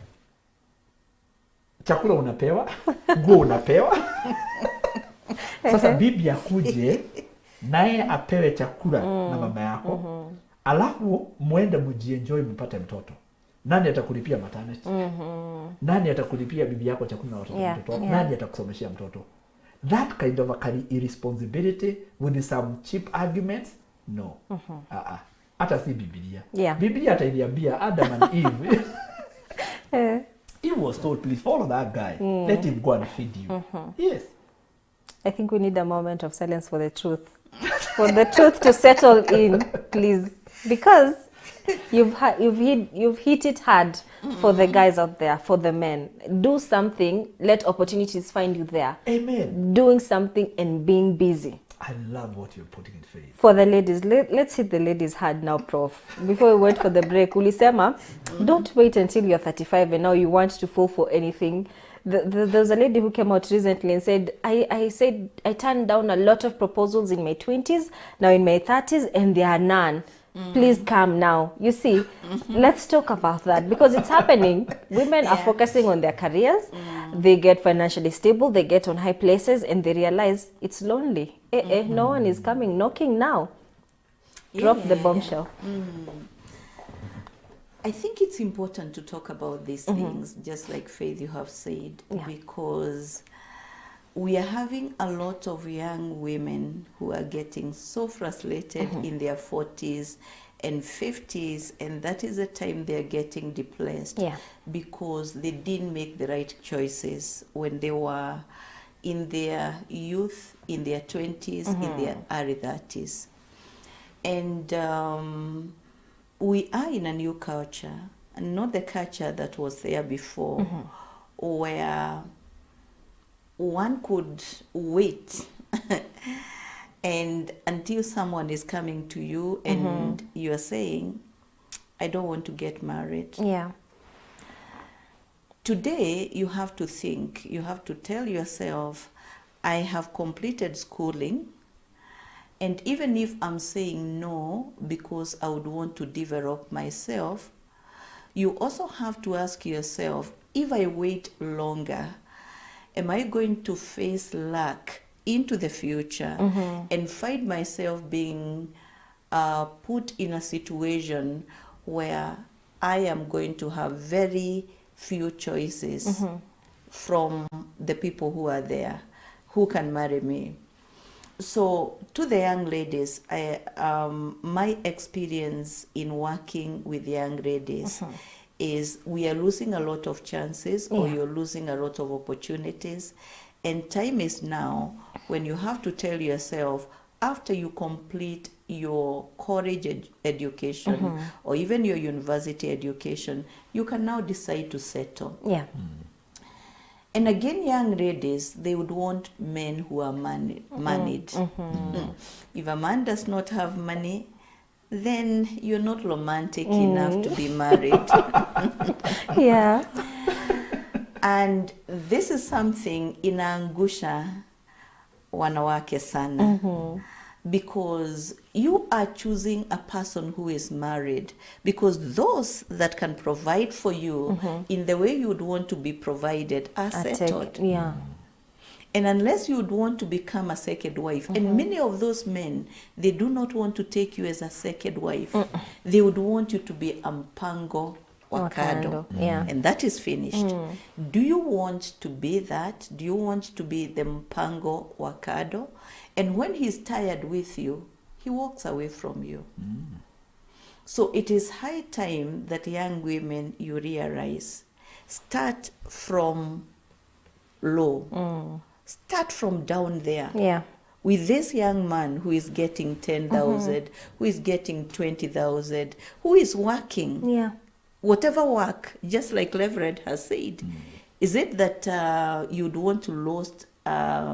[SPEAKER 2] Chakula unapewa, nguo unapewa. Sasa bibi akuje naye apewe chakula na mama yako, alafu muende mjienjoy mpate mtoto. Nani atakulipia maternity? Nani atakulipia bibi yako chakula na watoto? Mtoto? Nani atakusomeshia mtoto? That kind of a irresponsibility with some cheap arguments, no. Hata si Biblia.
[SPEAKER 1] Yeah.
[SPEAKER 2] Biblia atailiambia Adam and Eve. Eve was told, please follow that guy. Let him go and feed you. Yes.
[SPEAKER 1] I think we need a moment of silence for the truth. For the truth to settle in, please. Because you've hit it hard for the guys out there, for the men. Do something, let opportunities find you there.
[SPEAKER 2] Amen.
[SPEAKER 1] Doing something and being busy.
[SPEAKER 2] I love what you're putting in faith.
[SPEAKER 1] For the ladies, let's hit the ladies hard now, Prof. Before we wait for the break, ulisema, don't wait until you're 35 and now you want to fall for anything. There's a lady who came out recently and said, I turned down a lot of proposals in my 20s, now in my 30s, and there are none. Please come now. You see, let's talk about that because it's happening. Women are focusing on their careers. They get financially stable. They get on high places and they realize it's lonely. No one is coming knocking now. Drop the bombshell.
[SPEAKER 3] I think it's important to talk about these things, just like Faith you have said, because we are having a lot of young women who are getting so frustrated in their 40s and 50s, and that is the time they are getting depressed because they didn't make the right choices when they were in their youth, in their 20s, in their early 30s. And we are in a new culture, and not the culture that was there before, where one could wait and until someone is coming to you and you are saying, I don't want to get married.
[SPEAKER 1] Yeah.
[SPEAKER 3] Today, you have to think, you have to tell yourself, I have completed schooling, and even if I'm saying no because I would want to develop myself, you also have to ask yourself, if I wait longer, am I going to face lack into the future and find myself being put in a situation where I am going to have very few choices from the people who are there, who can marry me? So to the young ladies, my experience in working with young ladies is we are losing a lot of chances, or you're losing a lot of opportunities. And time is now when you have to tell yourself, after you complete your college education or even your university education, you can now decide to settle.
[SPEAKER 1] Yeah.
[SPEAKER 3] And again, young ladies, they would want men who are moneyed. If a man does not have money, then you're not romantic enough to be married.
[SPEAKER 1] Yeah.
[SPEAKER 3] And this is something inaangusha wanawake sana. Because you are choosing a person who is married, because those that can provide for you in the way you would want to be provided are settled.
[SPEAKER 1] Yeah.
[SPEAKER 3] And unless you would want to become a second wife, and many of those men, they do not want to take you as a second wife. They would want you to be a mpango wakado.
[SPEAKER 1] Yeah.
[SPEAKER 3] And that is finished. Do you want to be that? Do you want to be the mpango wakado? And when he's tired with you, he walks away from you. So it is high time that young women, you realize, start from low. Start from down there.
[SPEAKER 1] Yeah.
[SPEAKER 3] With this young man who is getting 10,000, who is getting 20,000, who is working.
[SPEAKER 1] Yeah.
[SPEAKER 3] Whatever work, just like Leverett has said. Is it that you'd want to lose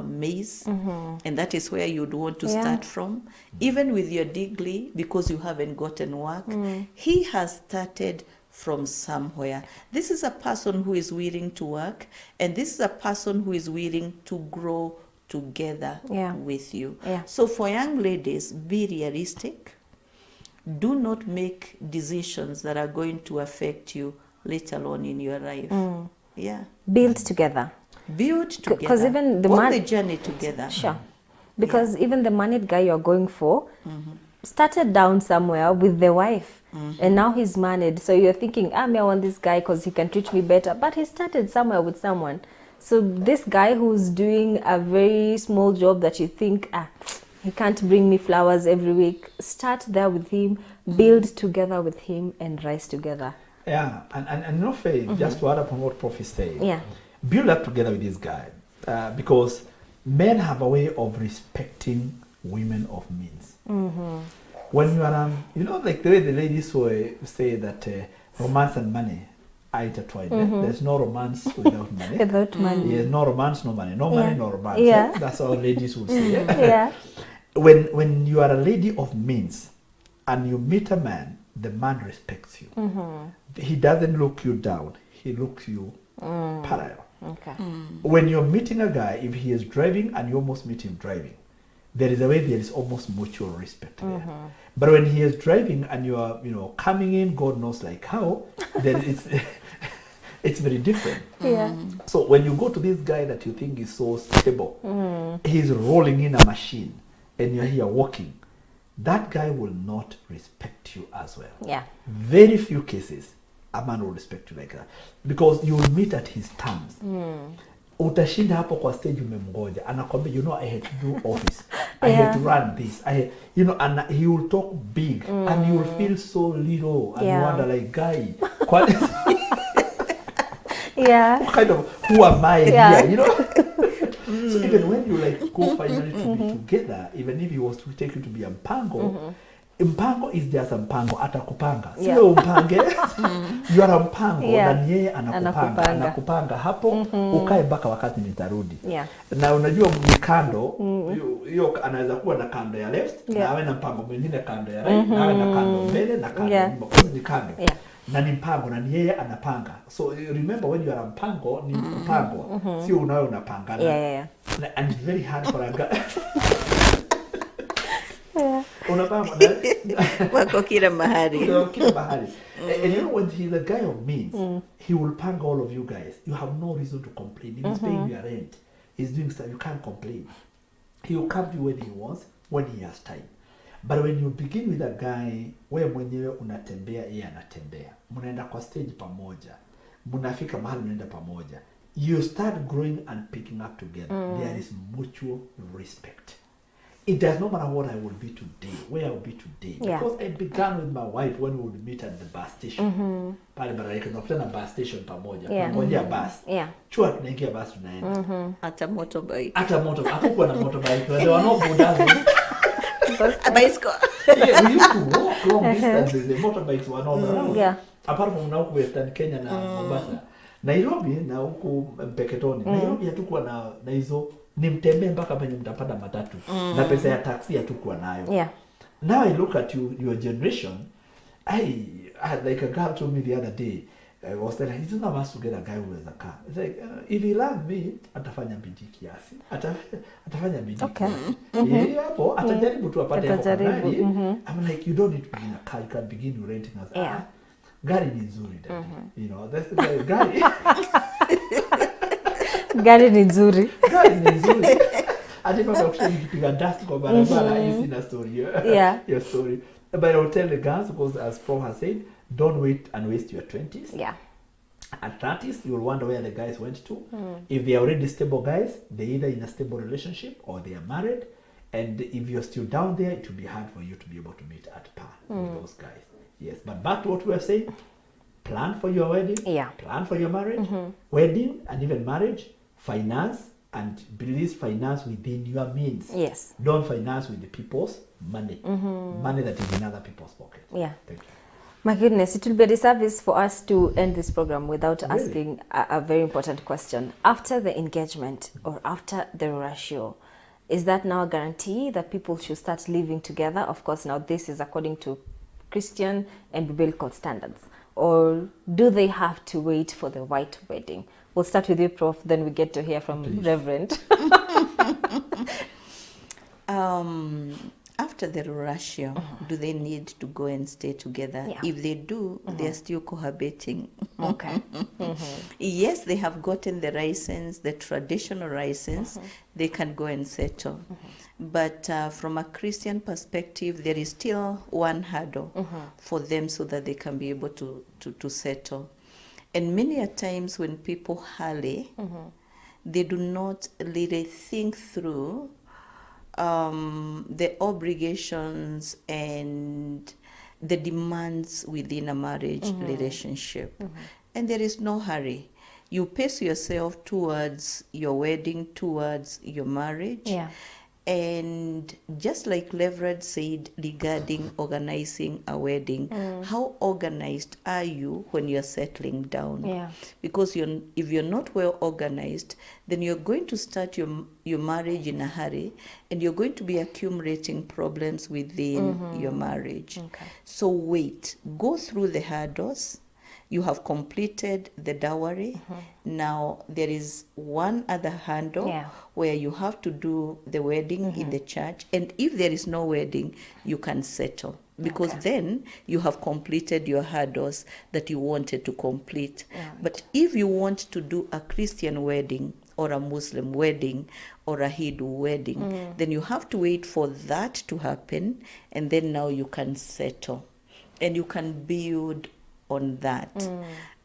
[SPEAKER 3] maize, and that is where you'd want to start from? Even with your degree, because you haven't gotten work, he has started from somewhere. This is a person who is willing to work, and this is a person who is willing to grow together with you. So for young ladies, be realistic. Do not make decisions that are going to affect you later on in your life. Yeah.
[SPEAKER 1] Build together.
[SPEAKER 3] Build together.
[SPEAKER 1] Because even the
[SPEAKER 3] the journey together.
[SPEAKER 1] Sure. Because even the married guy you're going for started down somewhere with the wife. And now he's married. So you're thinking, I want this guy because he can treat me better. But he started somewhere with someone. So this guy who's doing a very small job that you think, he can't bring me flowers every week. Start there with him, build together with him, and rise together.
[SPEAKER 2] Yeah, and no faith, just to add upon what Prof is saying.
[SPEAKER 1] Yeah.
[SPEAKER 2] Build up together with this guy. Because men have a way of respecting women of means. When you are, like the way the ladies say that romance and money are intertwined. There's no romance without money.
[SPEAKER 1] Without money.
[SPEAKER 2] Yes, no romance, no money. No money, no romance.
[SPEAKER 1] Yeah.
[SPEAKER 2] That's how ladies would say.
[SPEAKER 1] Yeah.
[SPEAKER 2] When you are a lady of means and you meet a man, the man respects you. He doesn't look you down. He looks you parallel.
[SPEAKER 1] Okay.
[SPEAKER 2] When you're meeting a guy, if he is driving and you almost meet him driving, there is a way there is almost mutual respect there. But when he is driving and you are, coming in, God knows like how, then it's very different.
[SPEAKER 1] Yeah.
[SPEAKER 2] So when you go to this guy that you think is so stable, he's rolling in a machine and you're here walking, that guy will not respect you as well.
[SPEAKER 1] Yeah.
[SPEAKER 2] Very few cases a man will respect you like that, because you will meet at his terms. Utashinda hapo kwa stage umemgoja, anakwambia, I had to do office, I had to run this, and he will talk big, and you will feel so little, and you wonder like, guy, what kind of, who am I here, So even when you go finally to be together, even if he was to take you to be a mpango, mpango is just a mpango, atakupanga. Sio umpange, you are a mpango, na yeye anakupanga hapo, ukae mpaka wakati nitarudi. Na unajua mikando, hiyo anaweza kuwa na kando ya left, na awe na mpango mwingine kando ya right, na awe na kando mbele na kando nyuma, kwa ni kando. na ni mpango na ni yeye anapanga. So remember when you are mpango ni mpango, sio unayo unapangana.
[SPEAKER 1] Yeah.
[SPEAKER 2] And it's very hard for a guy. Unapanga
[SPEAKER 3] Wako kila mahali.
[SPEAKER 2] kila mahali. And you know when he's a guy of means, he will pang all of you guys. You have no reason to complain. If he's paying your rent, he's doing stuff, you can't complain. He will come to you when he wants, when he has time. But when you begin with a guy, wewe mwenyewe unatembea, yeye anatembea. Mnaenda kwa stage pamoja. Mnafika mahali mnaenda pamoja. You start growing and picking up together. There is mutual respect. It does not matter what I will be today, where I will be today.
[SPEAKER 1] Yeah.
[SPEAKER 2] Because I began with my wife when we would meet at the bus station. Pale Baraka tunakutana bus station pamoja.
[SPEAKER 1] Yeah.
[SPEAKER 2] Pamoja bus.
[SPEAKER 1] Yeah.
[SPEAKER 2] Chua tunaingia bus tunaenda.
[SPEAKER 3] Hata motorbike.
[SPEAKER 2] Hata hakukuwa na motorbike. There were no bodas.
[SPEAKER 3] A bicycle.
[SPEAKER 2] Yeah, we used to walk long distances. The motorbikes were not around.
[SPEAKER 1] Yeah.
[SPEAKER 2] Apart from now Western Kenya na Mombasa. Nairobi na huku Mpeketoni. Nairobi hatukuwa na hizo, ni mtembee mpaka penye mtapata matatu. Na pesa ya taxi hatukuwa nayo.
[SPEAKER 1] Yeah.
[SPEAKER 2] Now I look at your generation. I had like a girl told me the other day, I was telling her, it's not must to get a guy who has a car. It's like, if he loves me, atafanya bidii kiasi. Atafanya bidii.
[SPEAKER 1] Okay.
[SPEAKER 2] Yeah, hapo atajaribu tu apate hapo
[SPEAKER 1] Atajaribu,
[SPEAKER 2] gari. I'm like, you don't need to be in a car. You can begin renting as
[SPEAKER 1] Yeah.
[SPEAKER 2] gari ni nzuri dada. You know, that's the gari.
[SPEAKER 1] Gari ni nzuri.
[SPEAKER 2] Gari ni nzuri. Ati mpaka ukipiga dust kwa barabara, hii sina story.
[SPEAKER 1] Yeah.
[SPEAKER 2] Your story. But I will tell the girls, because as Paul has said, don't wait and waste your 20s.
[SPEAKER 1] Yeah.
[SPEAKER 2] At 30s, you'll wonder where the guys went to. If they are already stable guys, they're either in a stable relationship or they are married. And if you're still down there, it will be hard for you to be able to meet at par with those guys. Yes, but back to what we were saying, plan for your wedding,
[SPEAKER 1] Yeah.
[SPEAKER 2] plan for your marriage, wedding and even marriage, finance, and release finance within your means.
[SPEAKER 1] Yes.
[SPEAKER 2] Don't finance with the people's money. Money that is in other people's pocket.
[SPEAKER 1] Yeah.
[SPEAKER 2] Thank you.
[SPEAKER 1] My goodness, it will be a disservice for us to end this program without
[SPEAKER 2] Really?
[SPEAKER 1] asking a very important question. After the engagement or after the ratio, is that now a guarantee that people should start living together? Of course, now this is according to Christian and biblical standards. Or do they have to wait for the white wedding? We'll start with you, Prof, then we get to hear from
[SPEAKER 2] Please.
[SPEAKER 1] Reverend.
[SPEAKER 3] After the ratio, do they need to go and stay together?
[SPEAKER 1] Yeah.
[SPEAKER 3] If they do, they are still cohabiting.
[SPEAKER 1] Okay.
[SPEAKER 3] Yes, they have gotten the license, the traditional license, they can go and settle. But from a Christian perspective, there is still one hurdle for them so that they can be able to settle. And many a times when people hurry, they do not really think through the obligations and the demands within a marriage relationship. And there is no hurry. You pace yourself towards your wedding, towards your marriage.
[SPEAKER 1] Yeah.
[SPEAKER 3] And just like Leverett said regarding organizing a wedding, how organized are you when you're settling down?
[SPEAKER 1] Yeah.
[SPEAKER 3] Because if you're not well organized, then you're going to start your marriage in a hurry, and you're going to be accumulating problems within your marriage.
[SPEAKER 1] Okay.
[SPEAKER 3] So wait, go through the hurdles. You have completed the dowry. Now there is one other handle
[SPEAKER 1] Yeah.
[SPEAKER 3] where you have to do the wedding in the church. And if there is no wedding, you can settle. Because then you have completed your hurdles that you wanted to complete. But if you want to do a Christian wedding or a Muslim wedding or a Hindu wedding, then you have to wait for that to happen. And then now you can settle. And you can build on that.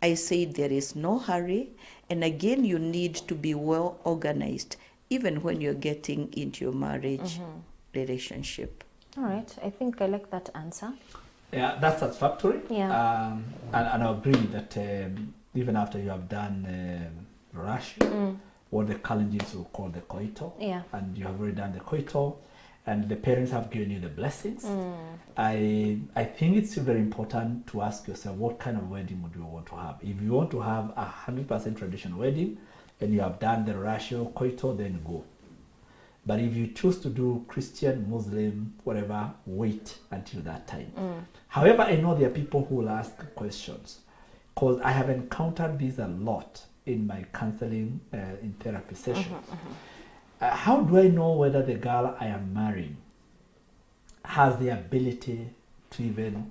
[SPEAKER 3] I say there is no hurry, and again you need to be well organized even when you're getting into your marriage relationship.
[SPEAKER 1] All right. I think I like that answer.
[SPEAKER 2] Yeah, that's satisfactory.
[SPEAKER 1] Yeah.
[SPEAKER 2] And I agree that even after you have done ratio, what the Kalenjins will call the coito,
[SPEAKER 1] Yeah.
[SPEAKER 2] and you have already done the coito, and the parents have given you the blessings, I think it's still very important to ask yourself, what kind of wedding would you want to have? If you want to have a 100% traditional wedding, and you have done the ratio coito, then go. But if you choose to do Christian, Muslim, whatever, wait until that time. However, I know there are people who will ask questions, because I have encountered this a lot in my counseling in therapy sessions. How do I know whether the girl I am marrying has the ability to even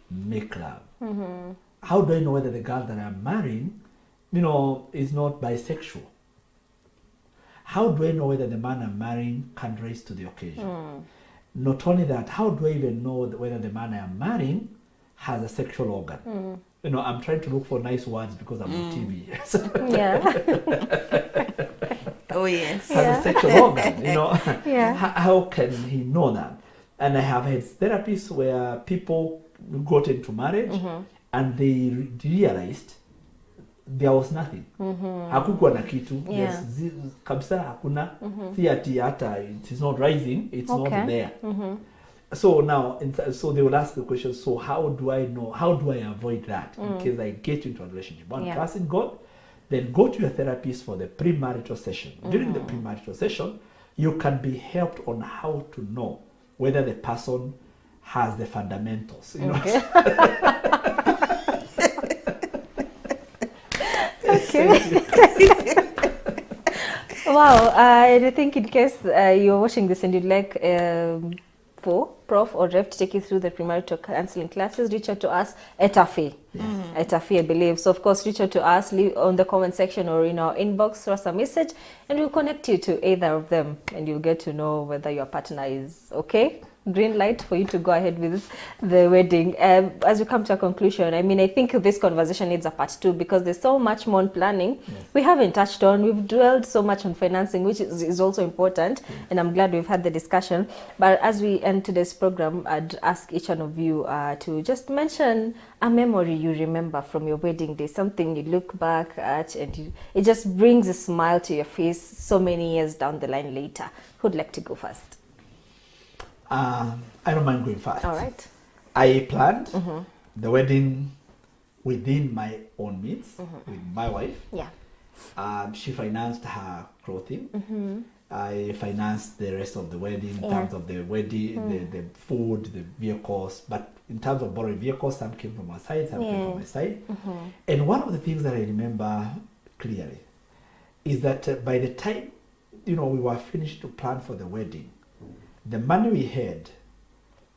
[SPEAKER 2] make love? How do I know whether the girl that I'm marrying, is not bisexual? How do I know whether the man I'm marrying can rise to the occasion? Not only that, how do I even know whether the man I am marrying has a sexual organ? I'm trying to look for nice words because I'm on TV.
[SPEAKER 3] Oh, yes.
[SPEAKER 2] Has a sexual organ,
[SPEAKER 1] Yeah.
[SPEAKER 2] How can he know that? And I have had therapies where people got into marriage and they realized there was nothing. Hakukuwa na kitu.
[SPEAKER 1] Yeah.
[SPEAKER 2] Yes, kabisa hakuna. Si ati hata it is not rising, it's not there. So now, so they will ask the question, so how do I know, how do I avoid that in case I get into a relationship? One, trust in God, then go to your therapist for the premarital session. During the premarital session, you can be helped on how to know whether the person has the fundamentals.
[SPEAKER 1] Wow, I think in case you're watching this and you'd like for Prof or Rev to take you through the premarital counseling classes, reach out to us at AFE. At AFE, I believe. So, of course, reach out to us, leave on the comment section or in our inbox, throw us a message, and we'll connect you to either of them, and you'll get to know whether your partner is okay. Green light for you to go ahead with the wedding. As we come to a conclusion, I think this conversation needs a part 2 because there's so much more on planning we haven't touched on. We've dwelled so much on financing, which is also important, and I'm glad we've had the discussion. But as we end today's program, I'd ask each one of you to just mention a memory you remember from your wedding day, something you look back at and it just brings a smile to your face so many years down the line later. Who'd like to go first?
[SPEAKER 2] I don't mind going first.
[SPEAKER 1] All right.
[SPEAKER 2] I planned the wedding within my own means with my wife.
[SPEAKER 1] Yeah.
[SPEAKER 2] She financed her clothing. I financed the rest of the wedding in terms of the wedding, the food, the vehicles. But in terms of borrowing vehicles, some came from our side, some came from my side. And one of the things that I remember clearly is that by the time we were finished to plan for the wedding, the money we had,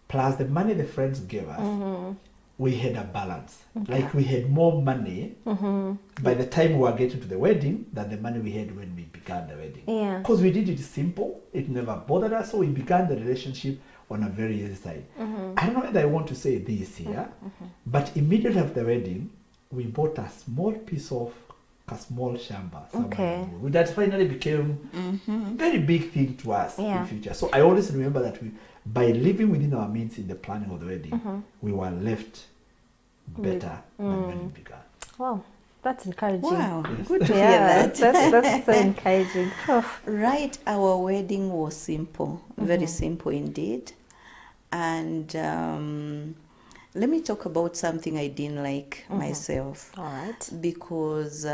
[SPEAKER 2] plus the money the friends gave us, we had a balance. Like we had more money by the time we were getting to the wedding than the money we had when we began the wedding.
[SPEAKER 1] Yeah.
[SPEAKER 2] Because we did it simple, it never bothered us, so we began the relationship on a very easy side. I don't know whether I want to say this here, but immediately after the wedding, we bought a small piece of a small shamba. That finally became a very big thing to us in the future. So I always remember that by living within our means in the planning of the wedding, we were left better than when we began.
[SPEAKER 1] Wow, that's encouraging.
[SPEAKER 3] Wow,
[SPEAKER 2] Yes.
[SPEAKER 3] good to hear that.
[SPEAKER 1] That's so encouraging.
[SPEAKER 3] Right, our wedding was simple, very simple indeed. And let me talk about something I didn't like myself.
[SPEAKER 1] All right.
[SPEAKER 3] Because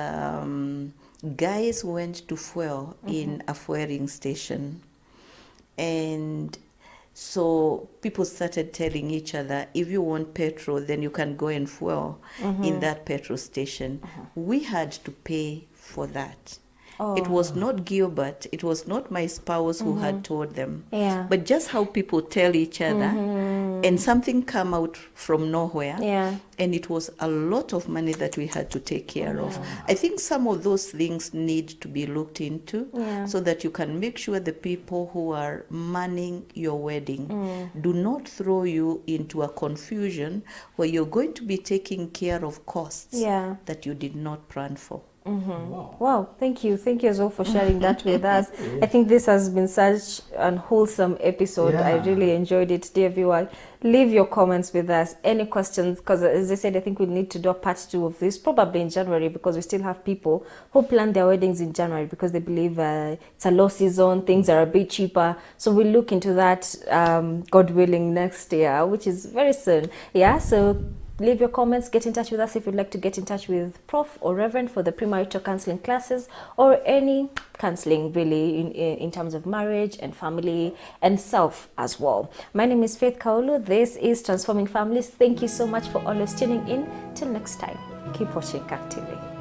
[SPEAKER 3] guys went to fuel in a fueling station. And so people started telling each other, if you want petrol, then you can go and fuel in that petrol station. We had to pay for that. It was not Gilbert, it was not my spouse who had told them.
[SPEAKER 1] Yeah.
[SPEAKER 3] But just how people tell each other, and something come out from nowhere.
[SPEAKER 1] Yeah.
[SPEAKER 3] And it was a lot of money that we had to take care of. I think some of those things need to be looked into so that you can make sure the people who are manning your wedding do not throw you into a confusion where you're going to be taking care of costs that you did not plan for.
[SPEAKER 1] Wow, thank you as well for sharing that with us. I think this has been such an wholesome episode. I really enjoyed it. Dear viewer, leave your comments with us, any questions, because as I said, I think we need to do a part 2 of this probably in January, because we still have people who plan their weddings in January because they believe it's a low season, things are a bit cheaper. So we'll look into that, God willing, next year, which is very soon. So leave your comments, get in touch with us if you'd like to get in touch with Prof or Reverend for the premarital counseling classes, or any counseling really in terms of marriage and family and self as well. My name is Faith Kaulu. This is Transforming Families. Thank you so much for always tuning in. Till next time, keep watching CAC TV.